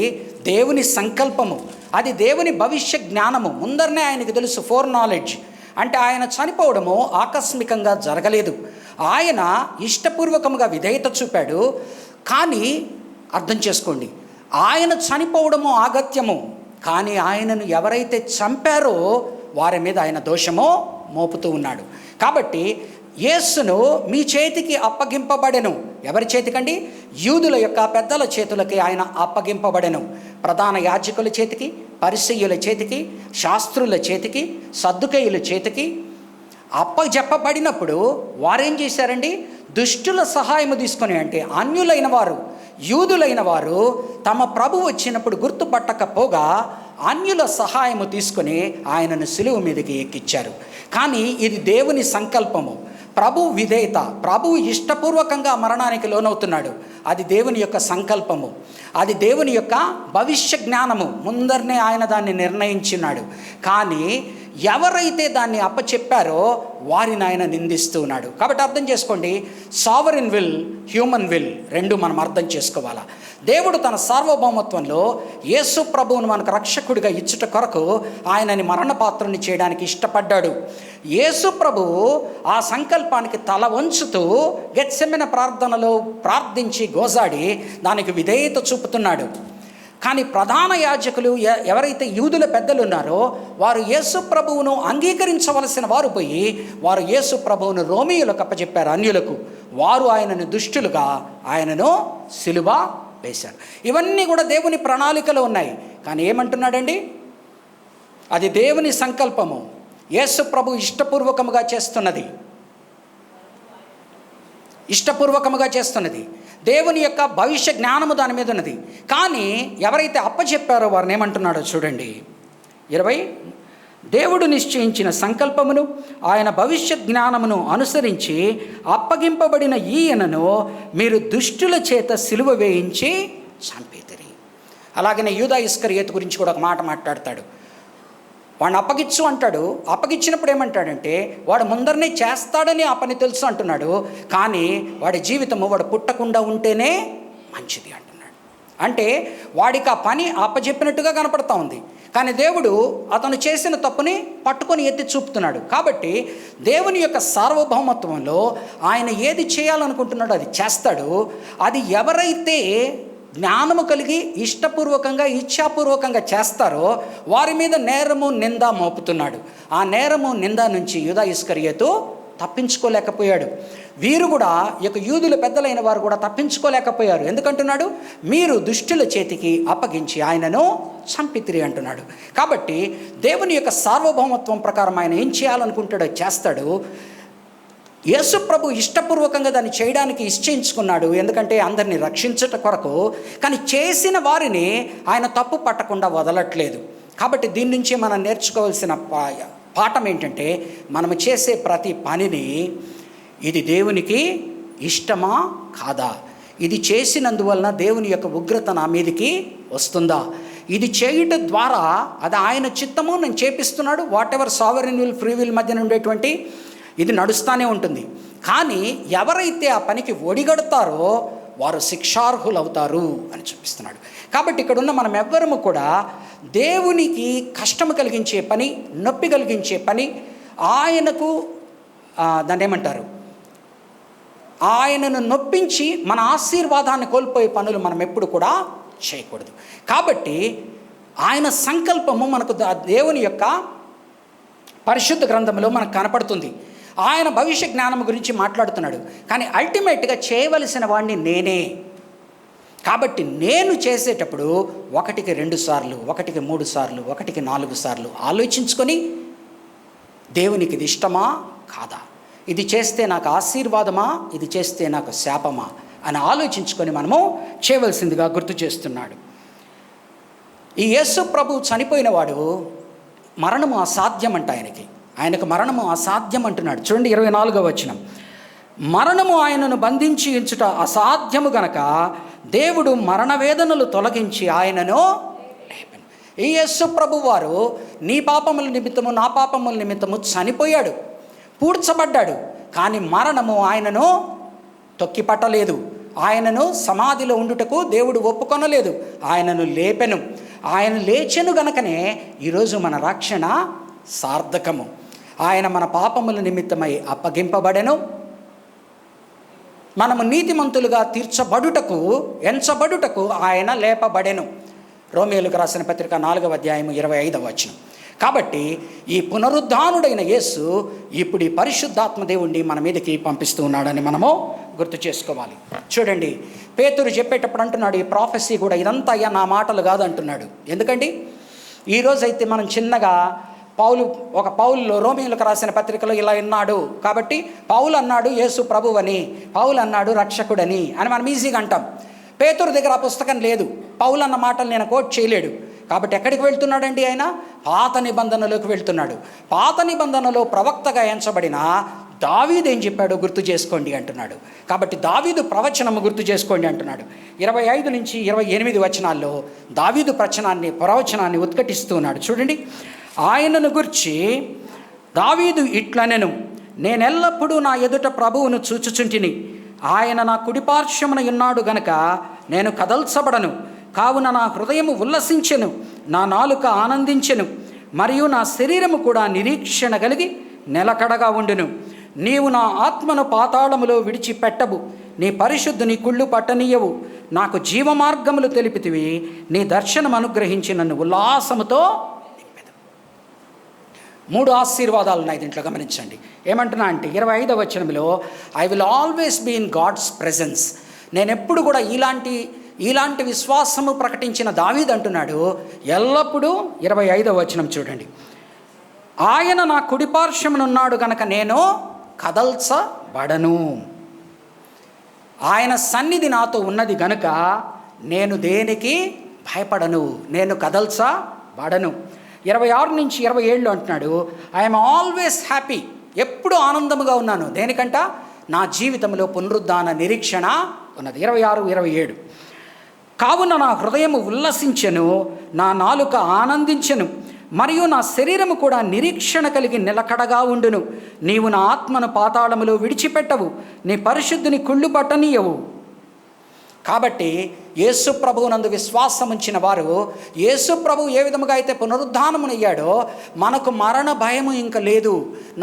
దేవుని సంకల్పము, అది దేవుని భవిష్య జ్ఞానము. ముందరనే ఆయనకు తెలుసు, ఫోర్ నాలెడ్జ్. అంటే ఆయన చనిపోవడము ఆకస్మికంగా జరగలేదు, ఆయన ఇష్టపూర్వకముగా విధేయత చూపాడు. కానీ అర్థం చేసుకోండి, ఆయన చనిపోవడము ఆగత్యము, కానీ ఆయనను ఎవరైతే చంపారో వారి మీద ఆయన దోషమో మోపుతూ ఉన్నాడు. కాబట్టి యేసును మీ చేతికి అప్పగింపబడెను. ఎవరి చేతికండి? యూదుల యొక్క పెద్దల చేతులకి ఆయన అప్పగింపబడెను. ప్రధాన యాజకుల చేతికి, పరిసయ్యుల చేతికి, శాస్త్రుల చేతికి, సద్దుకయ్యుల చేతికి అప్పజెప్పబడినప్పుడు వారేం చేశారండి? దుష్టుల సహాయము తీసుకొని, అంటే అన్యులైన వారు, యూదులైన వారు తమ ప్రభు వచ్చినప్పుడు గుర్తుపట్టకపోగా అన్యుల సహాయము తీసుకొని ఆయనను సిలువ మీదకి ఎక్కించారు. కానీ ఇది దేవుని సంకల్పము, ప్రభు విధేయత, ప్రభు ఇష్టపూర్వకంగా మరణానికి లోనవుతున్నాడు. అది దేవుని యొక్క సంకల్పము, అది దేవుని యొక్క భవిష్య జ్ఞానము. ముందరనే ఆయన దాన్ని నిర్ణయించున్నాడు. కానీ ఎవరైతే దాన్ని అప్పచెప్పారో వారిని ఆయన నిందిస్తూ ఉన్నాడు. కాబట్టి అర్థం చేసుకోండి, సావరిన్ విల్, హ్యూమన్ విల్ రెండు మనం అర్థం చేసుకోవాలా. దేవుడు తన సార్వభౌమత్వంలో యేసు ప్రభువును మనకు రక్షకుడిగా ఇచ్చుట కొరకు ఆయనని మరణపాత్రుని చేయడానికి ఇష్టపడ్డాడు. యేసు ప్రభువు ఆ సంకల్పానికి తల వంచుతూ గెత్సెమనే ప్రార్థనలో ప్రార్థించి గోజాడి దానికి విధేయత చూపుతున్నాడు. కానీ ప్రధాన యాజకులు, ఎవరైతే యూదుల పెద్దలు ఉన్నారో వారు యేసు ప్రభువును అంగీకరించవలసిన వారు పోయి వారు యేసు ప్రభువును రోమీయులకు అప్పచెప్పారు, అన్యులకు. వారు ఆయనను దుష్టులుగా ఆయనను సిలువ వేశారు. ఇవన్నీ కూడా దేవుని ప్రణాళికలో ఉన్నాయి. కానీ ఏమంటున్నాడండి? అది దేవుని సంకల్పము, యేసు ప్రభు ఇష్టపూర్వకముగా చేస్తున్నది. దేవుని యొక్క భవిష్య జ్ఞానము దాని మీద ఉన్నది. కానీ ఎవరైతే అప్పచెప్పారో వారిని ఏమంటున్నాడో చూడండి. 20 దేవుడు నిశ్చయించిన సంకల్పమును ఆయన భవిష్యత్ జ్ఞానమును అనుసరించి అప్పగింపబడిన ఈయనను మీరు దుష్టుల చేత సిలువ వేయించి చంపితిరి. అలాగనే యూదా ఇస్కరియోతు గురించి కూడా ఒక మాట మాట్లాడతాడు. వాడిని అప్పగించు అంటాడు. అప్పగించినప్పుడు ఏమంటాడంటే వాడు ముందరనే చేస్తాడని ఆ పని తెలుసు అంటున్నాడు. కానీ వాడి జీవితము వాడు పుట్టకుండా ఉంటేనే మంచిది అంటున్నాడు. అంటే వాడికి ఆ పని అప్పచెప్పినట్టుగా కనపడతా ఉంది. కానీ దేవుడు అతను చేసిన తప్పుని పట్టుకొని ఎత్తి చూపుతున్నాడు. కాబట్టి దేవుని యొక్క సార్వభౌమత్వంలో ఆయన ఏది చేయాలనుకుంటున్నాడో అది చేస్తాడు. అది ఎవరైతే జ్ఞానము కలిగి ఇష్టపూర్వకంగా, ఇచ్ఛాపూర్వకంగా చేస్తారో వారి మీద నేరము నింద మోపుతున్నాడు. ఆ నేరము నింద నుంచి యూదా ఇస్కరియోతు తప్పించుకోలేకపోయాడు. వీరు కూడా, ఈ యొక్క యూదుల పెద్దలైన వారు కూడా తప్పించుకోలేకపోయారు. ఎందుకంటున్నాడు? మీరు దుష్టుల చేతికి అప్పగించి ఆయనను చంపితిరి అంటున్నాడు. కాబట్టి దేవుని యొక్క సార్వభౌమత్వం ప్రకారం ఆయన ఏం చేయాలనుకుంటాడో చేస్తాడు. యేసు ప్రభు ఇష్టపూర్వకంగా దాన్ని చేయడానికి నిశ్చయించుకున్నాడు, ఎందుకంటే అందరినీ రక్షించట కొరకు. కానీ చేసిన వారిని ఆయన తప్పు పట్టకుండా వదలట్లేదు. కాబట్టి దీని నుంచి మనం నేర్చుకోవాల్సిన పాఠం ఏంటంటే, మనము చేసే ప్రతి పనిని ఇది దేవునికి ఇష్టమా కాదా, ఇది చేసినందువలన దేవుని యొక్క ఉగ్రత నా మీదకి వస్తుందా, ఇది చేయటం ద్వారా అది ఆయన చిత్తము, నేను చేపిస్తున్నాడు. Whatever sovereign will, free will మధ్యన ఉండేటువంటి ఇది నడుస్తూనే ఉంటుంది. కానీ ఎవరైతే ఆ పనికి ఒడిగడతారో వారు శిక్షార్హులు అవుతారు అని చూపిస్తున్నాడు. కాబట్టి ఇక్కడ ఉన్న మనం ఎవ్వరము కూడా దేవునికి కష్టము కలిగించే పని, నొప్పి కలిగించే పని, ఆయనకు దాన్ని ఏమంటారు, ఆయనను నొప్పించి మన ఆశీర్వాదాన్ని కోల్పోయే పనులు మనం ఎప్పుడు కూడా చేయకూడదు. కాబట్టి ఆయన సంకల్పము మనకు దేవుని యొక్క పరిశుద్ధ గ్రంథంలో మనకు కనపడుతుంది. ఆయన భవిష్య జ్ఞానం గురించి మాట్లాడుతున్నాడు. కానీ అల్టిమేట్గా చేయవలసిన వాడిని నేనే. కాబట్టి నేను చేసేటప్పుడు 1కి 2 సార్లు, 1కి 3 సార్లు, 1కి 4 సార్లు ఆలోచించుకొని దేవునికి ఇది ఇష్టమా కాదా, ఇది చేస్తే నాకు ఆశీర్వాదమా, ఇది చేస్తే నాకు శాపమా అని ఆలోచించుకొని మనము చేయవలసిందిగా గుర్తు చేస్తున్నాడు. ఈ యేసు ప్రభు చనిపోయిన వాడు మరణము అసాధ్యం అంట. ఆయనకు మరణము అసాధ్యం అంటున్నాడు. చూడండి 24వ వచనం, మరణము ఆయనను బంధించి ఉంచుట అసాధ్యము గనక దేవుడు మరణ వేదనలు తొలగించి ఆయనను లేపెను. ఈ యేసు ప్రభు వారు నీ పాపముల నిమిత్తము నా పాపముల నిమిత్తము చనిపోయాడు, పూడ్చబడ్డాడు. కానీ మరణము ఆయనను తొక్కిపట్టలేదు. ఆయనను సమాధిలో ఉండుటకు దేవుడు ఒప్పుకొనలేదు. ఆయనను లేపెను. ఆయన లేచెను గనకనే ఈరోజు మన రక్షణ సార్థకము. ఆయన మన పాపముల నిమిత్తమై అప్పగింపబడెను. మనము నీతిమంతులుగా తీర్చబడుటకు, ఎంచబడుటకు ఆయన లేపబడెను. రోమీయులకు రాసిన పత్రిక 4వ అధ్యాయము 25వ వచనం. కాబట్టి ఈ పునరుద్ధానుడైన యేసు ఇప్పుడు ఈ పరిశుద్ధాత్మ దేవుణ్ణి మన మీదకి పంపిస్తూ ఉన్నాడని మనము గుర్తు చేసుకోవాలి. చూడండి, పేతురు చెప్పేటప్పుడు అంటున్నాడు, ఈ ప్రాఫెసీ కూడా ఇదంతా అయ్యా నా మాటలు కాదు అంటున్నాడు. ఎందుకండి ఈరోజైతే మనం చిన్నగా పౌలులో రోమీయులకు రాసిన పత్రికలో ఇలా విన్నాడు కాబట్టి పౌలు అన్నాడు యేసు ప్రభువని, పౌలు అన్నాడు రక్షకుడని అని మనం ఈజీగా అంటాం. పేతురు దగ్గర ఆ పుస్తకం లేదు, పౌలు అన్న మాటలు నేను కోట్ చేయలేడు. కాబట్టి ఎక్కడికి వెళ్తున్నాడండి ఆయన? పాత నిబంధనలోకి వెళ్తున్నాడు. పాత నిబంధనలో ప్రవక్తగా ఎంచబడిన దావీదు ఏం చెప్పాడో గుర్తు చేసుకోండి అంటున్నాడు. కాబట్టి దావీదు ప్రవచనము గుర్తు చేసుకోండి అంటున్నాడు. 25 నుంచి 28 వచనాల్లో దావీదు ప్రవచనాన్ని ఉత్కటిస్తూ ఉన్నాడు. చూడండి, ఆయనను గుర్చి దావీదు ఇట్లనెను, నేనెల్లప్పుడూ నా ఎదుట ప్రభువును చూచుచుంటిని. ఆయన నా కుడిపార్శ్వమున ఉన్నాడు గనక నేను కదల్చబడను. కావున నా హృదయము ఉల్లసించెను, నా నాలుక ఆనందించెను, మరియు నా శరీరము కూడా నిరీక్షణ కలిగి నిలకడగా ఉండును. నీవు నా ఆత్మను పాతాళములో విడిచిపెట్టవు, నీ పరిశుద్ధుని కుళ్ళు పట్టనీయవు. నాకు జీవమార్గములు తెలిపితివి, నీ దర్శనం అనుగ్రహించి నన్ను ఉల్లాసముతో నింపెదు. 3 ఆశీర్వాదాలు ఉన్నాయి దీంట్లో, గమనించండి. ఏమంటున్నా అంటే 25వ వచనంలో I will always be in God's presence. నేను ఎప్పుడు కూడా ఇలాంటి విశ్వాసము ప్రకటించిన దావీదు అంటున్నాడు ఎల్లప్పుడూ. 25వ వచనం చూడండి, ఆయన నా కుడిపార్శ్వమునున్నాడు గనక నేను కదల్చబడను. ఆయన సన్నిధి నాతో ఉన్నది గనుక నేను దేనికి భయపడను, నేను కదల్చబడను. 26 నుంచి 27 అంటున్నాడు, ఐఎమ్ ఆల్వేస్ హ్యాపీ, ఎప్పుడు ఆనందముగా ఉన్నాను. దేనికంట? నా జీవితంలో పునరుద్ధాన నిరీక్షణ ఉన్నది. 26, 27, కావున నా హృదయము ఉల్లసించెను, నా నాలుక ఆనందించెను, మరియు నా శరీరము కూడా నిరీక్షణ కలిగి నిలకడగా ఉండును. నీవు నా ఆత్మను పాతాళములో విడిచిపెట్టవు, నీ పరిశుద్ధిని కుళ్ళు పట్టనీయవు. కాబట్టి యేసు ప్రభువునందు విశ్వాసం ఉంచిన వారు, యేసు ప్రభు ఏ విధముగా అయితే పునరుద్ధానమునయ్యాడో మనకు మరణ భయము ఇంక లేదు.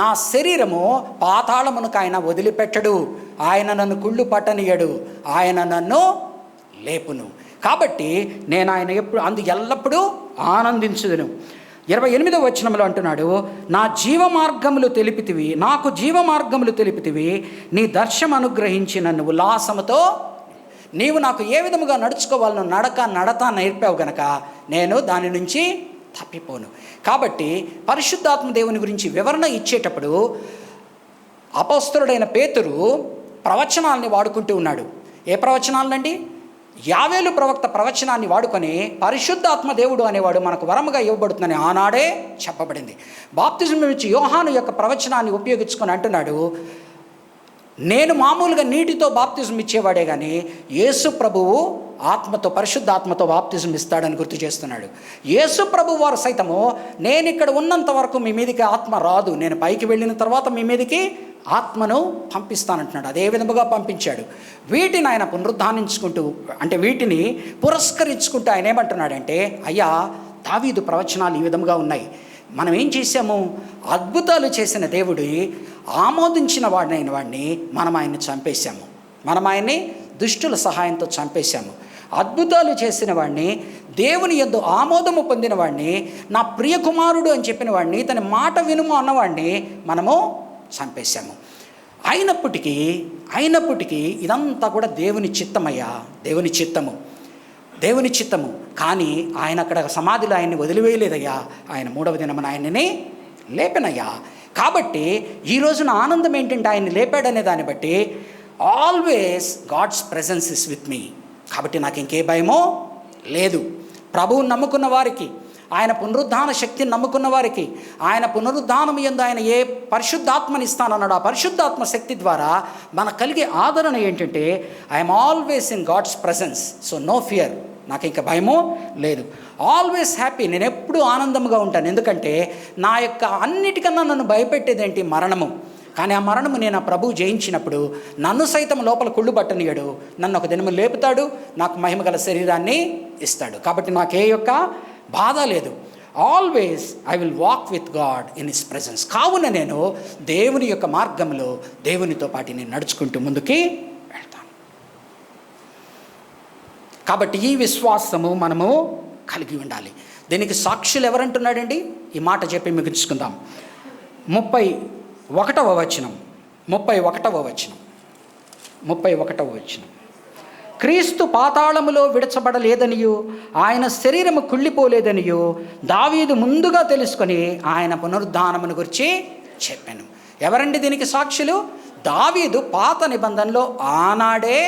నా శరీరము పాతాళమునకు ఆయన వదిలిపెట్టడు, ఆయన నన్ను కుళ్ళు పట్టనీయడు, ఆయన నన్ను లేపును. కాబట్టి నేను ఆయన ఎల్లప్పుడూ ఆనందించుదును. 28వ వచనంలో అంటున్నాడు, నా జీవమార్గములు తెలిపితివి, నాకు జీవమార్గములు తెలిపితివి, నీ దర్శనం అనుగ్రహించి నన్ను ఉల్లాసముతో. నీవు నాకు ఏ విధముగా నడుచుకోవాలను నడత నేర్పావు గనక నేను దాని నుంచి తప్పిపోను. కాబట్టి పరిశుద్ధాత్మ దేవుని గురించి వివరణ ఇచ్చేటప్పుడు అపోస్తలుడైన పేతురు ప్రవచనాల్ని వాడుకుంటూ ఉన్నాడు. ఏ ప్రవచనాలండి? యావేలు ప్రవక్త ప్రవచనాన్ని వాడుకొని పరిశుద్ధాత్మ దేవుడు అనేవాడు మనకు వరముగా ఇవ్వబడుతుందని ఆనాడే చెప్పబడింది. బాప్తిజం ఇచ్చి యోహాను యొక్క ప్రవచనాన్ని ఉపయోగించుకొని అంటున్నాడు, నేను మామూలుగా నీటితో బాప్తిజం ఇచ్చేవాడే కానీ యేసు ప్రభువు ఆత్మతో, పరిశుద్ధాత్మతో బాప్తిజం ఇస్తాడని గుర్తు చేస్తున్నాడు. యేసు ప్రభు వారు సైతము నేను ఇక్కడ ఉన్నంత వరకు మీ మీదకి ఆత్మ రాదు, నేను పైకి వెళ్ళిన తర్వాత మీ మీదకి ఆత్మను పంపిస్తానంటున్నాడు. అదే విధముగా పంపించాడు. వీటిని ఆయన పునరుద్ధానించుకుంటూ, అంటే వీటిని పురస్కరించుకుంటూ ఆయన ఏమంటున్నాడంటే, అయ్యా దావీదు ప్రవచనాలు ఈ విధముగా ఉన్నాయి, మనం ఏం చేశాము, అద్భుతాలు చేసిన దేవుడి ఆమోదించిన వాడిని మనం ఆయన్ని చంపేశాము, మనం ఆయన్ని దుష్టుల సహాయంతో చంపేశాము. అద్భుతాలు చేసిన వాడిని, దేవుని యందు ఆమోదము పొందిన వాడిని, నా ప్రియ కుమారుడు అని చెప్పిన వాడిని, తన మాట వినుము అన్నవాడిని మనము చంపేశాము. అయినప్పటికీ ఇదంతా కూడా దేవుని చిత్తమయ్యా, దేవుని చిత్తము. కానీ ఆయన అక్కడ సమాధిలో ఆయన్ని వదిలివేయలేదయ్యా, ఆయన 3వ దినమున ఆయన్ని లేపెనయ్యా. కాబట్టి ఈ రోజున ఆనందం ఏంటంటే ఆయన్ని లేపాడనే దాన్ని బట్టి always God's presence is with me. కాబట్టి నాకు ఇంకే భయమో లేదు. ప్రభువుని నమ్ముకున్న వారికి, ఆయన పునరుద్ధాన శక్తిని నమ్ముకున్న వారికి, ఆయన పునరుద్ధానం యందు ఆయన ఏ పరిశుద్ధాత్మని ఇస్తానన్నాడు, ఆ పరిశుద్ధాత్మ శక్తి ద్వారా మనకు కలిగే ఆదరణ ఏంటంటే I'm always in God's presence, so no fear, నాకు ఇంకా భయమో లేదు. ఆల్వేస్ హ్యాపీ, నేను ఎప్పుడూ ఆనందంగా ఉంటాను. ఎందుకంటే నా యొక్క అన్నిటికన్నా నన్ను భయపెట్టేదేంటి, మరణము. కానీ ఆ మరణము నేను ఆ ప్రభువు జయించినప్పుడు నన్ను సైతం లోపల కుళ్ళు పట్టనియడు, నన్ను ఒక దినము లేపుతాడు, నాకు మహిమగల శరీరాన్ని ఇస్తాడు. కాబట్టి నాకే యొక్క బాధ లేదు. Always I will walk with God in his presence. కావున నేను దేవుని యొక్క మార్గంలో దేవునితో పాటు నేను నడుచుకుంటూ ముందుకి వెళ్తాను. కాబట్టి ఈ విశ్వాసము మనము కలిగి ఉండాలి. దీనికి సాక్షులు ఎవరంటున్నాడండి? ఈ మాట చెప్పి ముగించుకుందాం. 31వ వచనం. క్రీస్తు పాతాళములో విడచబడలేదనియు, ఆయన శరీరము కుళ్ళిపోలేదనియు దావీదు ముందుగా తెలుసుకొని ఆయన పునరుద్ధానమును గురించి చెప్పాను. ఎవరండి దీనికి సాక్షులు? దావీదు పాత నిబంధనలో ఆనాడే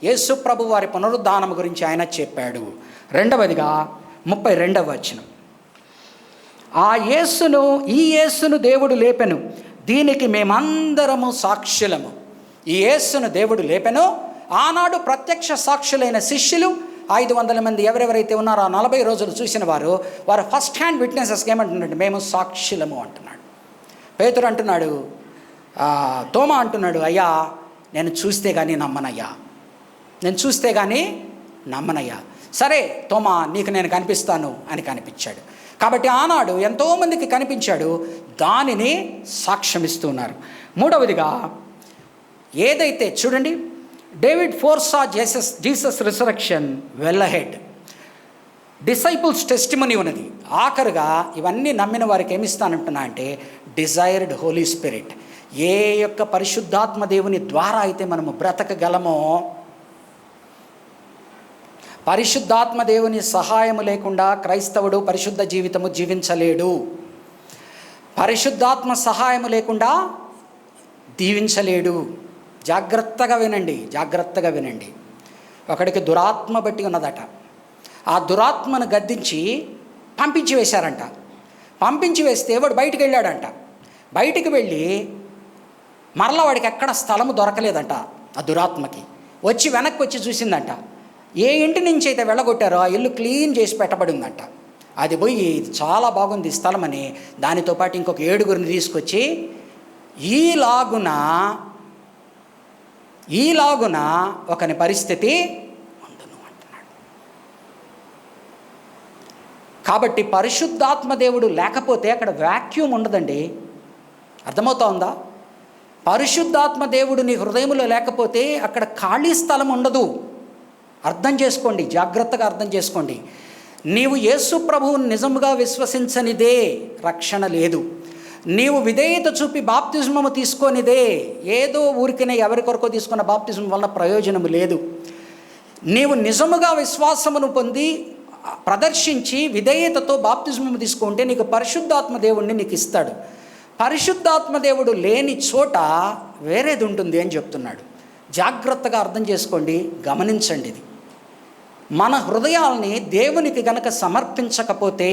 యేసు ప్రభు వారి పునరుద్ధానము గురించి ఆయన చెప్పాడు. రెండవదిగా 32వ వచనం. ఈ యేసును దేవుడు లేపెను, దీనికి మేమందరము సాక్షులము. ఈ యేసును దేవుడు లేపెను. ఆనాడు ప్రత్యక్ష సాక్షులైన శిష్యులు 500 మంది ఎవరెవరైతే ఉన్నారో ఆ 40 రోజులు చూసిన వారు ఫస్ట్ హ్యాండ్ విట్నెసెస్కి ఏమంటున్నాడు? మేము సాక్షులము అంటున్నాడు. పేతురు అంటున్నాడు, తోమా అంటున్నాడు, అయ్యా నేను చూస్తే కానీ నమ్మనయ్యా. సరే తోమా, నీకు నేను కనిపిస్తాను అని కనిపించాడు. కాబట్టి ఆనాడు ఎంతోమందికి కనిపించాడు, దానిని సాక్ష్యమిస్తున్నారు. మూడవదిగా ఏదైతే చూడండి, డేవిడ్ ఫోర్సా Jesus resurrection well ahead. Disciples testimony ఉన్నది. ఆఖరుగా ఇవన్నీ నమ్మిన వారికి ఏమిస్తానంటున్నా అంటే డిజైర్డ్ హోలీ స్పిరిట్. ఏ యొక్క పరిశుద్ధాత్మ దేవుని ద్వారా అయితే మనము బ్రతకగలమో, పరిశుద్ధాత్మ దేవుని సహాయము లేకుండా క్రైస్తవుడు పరిశుద్ధ జీవితము జీవించలేడు. పరిశుద్ధాత్మ సహాయము లేకుండా దీవించలేడు. జాగ్రత్తగా వినండి. ఒకడికి దురాత్మ బట్టి ఉన్నదట. ఆ దురాత్మను గద్దించి పంపించి వేశారంట. పంపించి వేస్తే వాడు బయటికి వెళ్ళాడంట. బయటికి వెళ్ళి మరలా వాడికి ఎక్కడ స్థలము దొరకలేదంట. ఆ దురాత్మకి వెనక్కి వచ్చి చూసిందంట. ఏ ఇంటి నుంచి అయితే వెళ్ళగొట్టారో ఆ ఇల్లు క్లీన్ చేసి పెట్టబడిందంట. అది పోయి చాలా బాగుంది స్థలం అని దానితో పాటు ఇంకొక 7గురిని తీసుకొచ్చి ఈలాగున ఒకని పరిస్థితి ఉండును అంటున్నాడు. కాబట్టి పరిశుద్ధాత్మ దేవుడు లేకపోతే అక్కడ వాక్యూమ్ ఉండదండి. అర్థమవుతోందా? పరిశుద్ధాత్మ దేవుడు నీ హృదయంలో లేకపోతే అక్కడ ఖాళీ స్థలం ఉండదు. అర్థం చేసుకోండి, జాగ్రత్తగా అర్థం చేసుకోండి. నీవు యేసు ప్రభువుని నిజముగా విశ్వసించనిదే రక్షణ లేదు. నీవు విధేయత చూపి బాప్తిజమము తీసుకొనిదే, ఏదో ఊరికనే ఎవరి కొరకు తీసుకున్న బాప్తిజం వలన ప్రయోజనము లేదు. నీవు నిజముగా విశ్వాసమును పొంది ప్రదర్శించి విధేయతతో బాప్తిజమము తీసుకుంటే నీకు పరిశుద్ధాత్మ దేవుడిని నీకు ఇస్తాడు. పరిశుద్ధాత్మ దేవుడు లేని చోట వేరేది ఉంటుంది అని చెప్తున్నాడు. జాగ్రత్తగా అర్థం చేసుకోండి, గమనించండి. ఇది మన హృదయాల్ని దేవునికి గనక సమర్పించకపోతే,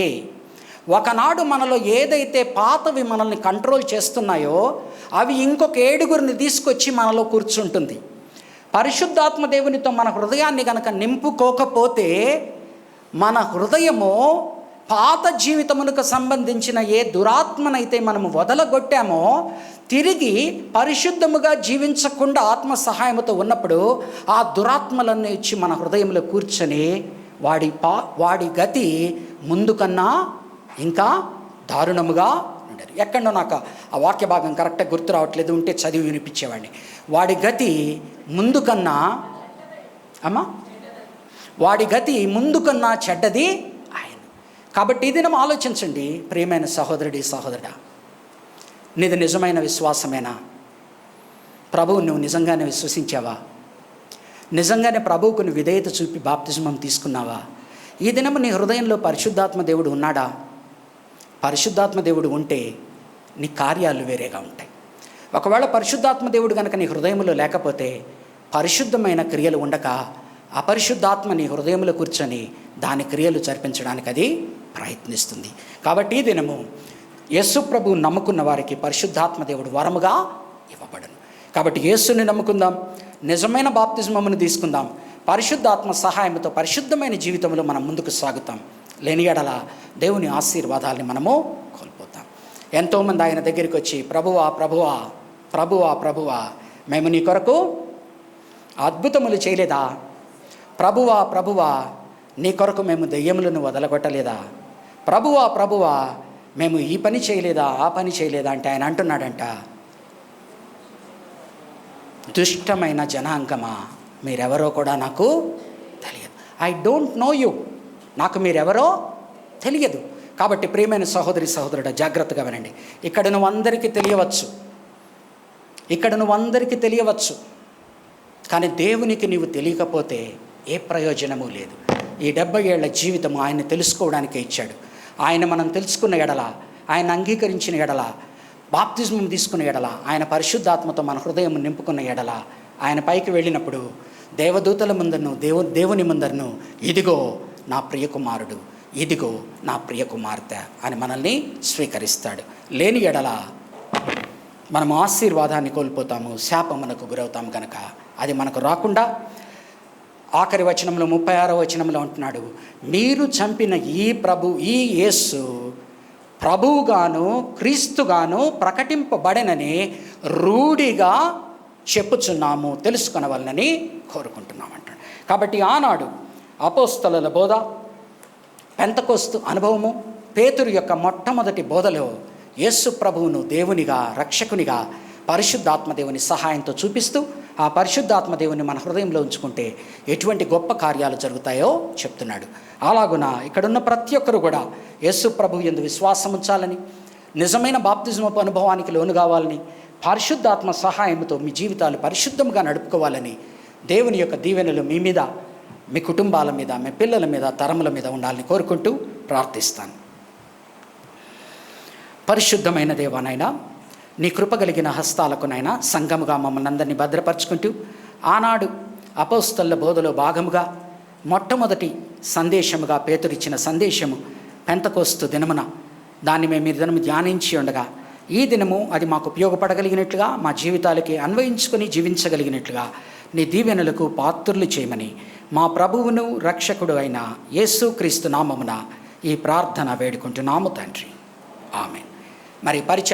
ఒకనాడు మనలో ఏదైతే పాతవి మనల్ని కంట్రోల్ చేస్తున్నాయో అవి ఇంకొక 7గురిని తీసుకొచ్చి మనలో కూర్చుంటుంది. పరిశుద్ధాత్మ దేవునితో మన హృదయాన్ని గనక నింపుకోకపోతే మన హృదయము పాత జీవితమునకు సంబంధించిన ఏ దురాత్మనైతే మనము వదలగొట్టామో తిరిగి పరిశుద్ధముగా జీవించకుండా ఆత్మ సహాయముతో ఉన్నప్పుడు ఆ దురాత్మలన్నీ ఇచ్చి మన హృదయంలో కూర్చొని వాడి గతి ముందు కన్నా ఇంకా దారుణముగా ఉండదు. ఎక్కడో నాకు ఆ వాక్య భాగం కరెక్ట్గా గుర్తు రావట్లేదు, ఉంటే చదివి వినిపించేవాడిని. వాడి గతి ముందు కన్నా వాడి గతి ముందు కన్నా చెడ్డది ఆయన. కాబట్టి ఇది మనం ఆలోచించండి ప్రియమైన సహోదరుడి సహోదరుడా, నీది నిజమైన విశ్వాసమేనా? ప్రభువు నువ్వు నిజంగానే విశ్వసించావా? నిజంగానే ప్రభువుకు నువ్వు విధేయత చూపి బాప్తిజమం తీసుకున్నావా? ఈ దినము నీ హృదయంలో పరిశుద్ధాత్మ దేవుడు ఉన్నాడా? పరిశుద్ధాత్మ దేవుడు ఉంటే నీ కార్యాలు వేరేగా ఉంటాయి. ఒకవేళ పరిశుద్ధాత్మ దేవుడు కనుక నీ హృదయంలో లేకపోతే పరిశుద్ధమైన క్రియలు ఉండక అపరిశుద్ధాత్మ నీ హృదయంలో కూర్చొని దాని క్రియలు జరిపించడానికి అది ప్రయత్నిస్తుంది. కాబట్టి ఈ దినము యేసు ప్రభువు నమ్ముకున్న వారికి పరిశుద్ధాత్మ దేవుడు వరముగా ఇవ్వబడను. కాబట్టి యేసుని నమ్ముకుందాం, నిజమైన బాప్తిజమమును తీసుకుందాం, పరిశుద్ధాత్మ సహాయంతో పరిశుద్ధమైన జీవితంలో మనం ముందుకు సాగుతాం. లేని ఎడల దేవుని ఆశీర్వాదాలని మనము కోల్పోతాం. ఎంతోమంది ఆయన దగ్గరికి వచ్చి ప్రభువా ప్రభువా ప్రభువా ప్రభువా మేము నీ కొరకు అద్భుతములు చేయలేదా? ప్రభువా ప్రభువా నీ కొరకు మేము దెయ్యములను వదలగొట్టలేదా? ప్రభువా ప్రభువా మేము ఈ పని చేయలేదా, ఆ పని చేయలేదా అంటే ఆయన అంటున్నాడంట, దుష్టమైన జనాంగమా మీరెవరో కూడా నాకు తెలియదు. ఐ డోంట్ నో యూ, నాకు మీరెవరో తెలియదు. కాబట్టి ప్రియమైన సహోదరి సహోదరుడు జాగ్రత్తగా వినండి. ఇక్కడ నువ్వు అందరికీ తెలియవచ్చు, కానీ దేవునికి నీవు తెలియకపోతే ఏ ప్రయోజనము లేదు. ఈ 70 ఏళ్ల జీవితం ఆయన తెలుసుకోవడానికే ఇచ్చాడు. ఆయన మనం తెలుసుకున్న ఎడల, ఆయన అంగీకరించిన ఎడల, బాప్తిజమం తీసుకున్న ఎడల, ఆయన పరిశుద్ధాత్మతో మన హృదయం నింపుకున్న ఎడల, ఆయన పైకి వెళ్ళినప్పుడు దేవదూతల ముందరను దేవుని ముందరను ఇదిగో నా ప్రియకుమారుడు, ఇదిగో నా ప్రియకుమార్తె అని మనల్ని స్వీకరిస్తాడు. లేని ఎడల మనం ఆశీర్వాదాన్ని కోల్పోతాము, శాపమునకు గురవుతాం. కనుక అది మనకు రాకుండా ఆఖరి వచనంలో 36వ వచనంలో అంటున్నాడు, మీరు చంపిన ఈ యేసు ప్రభువుగాను క్రీస్తుగాను ప్రకటింపబడనని రూఢిగా చెప్పుచున్నాము, తెలుసుకొనవలనని కోరుకుంటున్నాం అంటాడు. కాబట్టి ఆనాడు అపోస్తలుల బోధ, పెంతెకోస్తు అనుభవము, పేతురు యొక్క మొట్టమొదటి బోధలో యేసు ప్రభువును దేవునిగా, రక్షకునిగా పరిశుద్ధాత్మ దేవుని సహాయంతో చూపిస్తూ ఆ పరిశుద్ధాత్మ దేవుని మన హృదయంలో ఉంచుకుంటే ఎటువంటి గొప్ప కార్యాలు జరుగుతాయో చెప్తున్నాడు. అలాగున ఇక్కడున్న ప్రతి ఒక్కరు కూడా యేసు ప్రభువు యందు విశ్వాసం ఉంచాలని, నిజమైన బాప్తిజమపు అనుభవానికి లోను కావాలని, పరిశుద్ధాత్మ సహాయంతో మీ జీవితాలు పరిశుద్ధంగా నడుపుకోవాలని దేవుని యొక్క దీవెనలు మీ మీద, మీ కుటుంబాల మీద, మీ పిల్లల మీద, తరముల మీద ఉండాలని కోరుకుంటూ ప్రార్థిస్తాను. పరిశుద్ధమైన దేవానైనా, నీ కృప కలిగిన హస్తాలకునైనా సంఘముగా మమ్మల్ని అందరినీ భద్రపరుచుకుంటూ, ఆనాడు అపోస్తలుల బోధలో భాగముగా మొట్టమొదటి సందేశముగా పేతురిచ్చిన సందేశము పెంతెకోస్తు దినమున దాన్ని మేము ఈ దినము ధ్యానించి ఉండగా, ఈ దినము అది మాకు ఉపయోగపడగలిగినట్లుగా, మా జీవితాలకి అన్వయించుకొని జీవించగలిగినట్లుగా నీ దీవెనలకు పాత్రులు చేయమని మా ప్రభువును రక్షకుడు అయిన యేసుక్రీస్తు నామమున ఈ ప్రార్థన వేడుకుంటున్నాము తండ్రి. ఆమేన్. మరి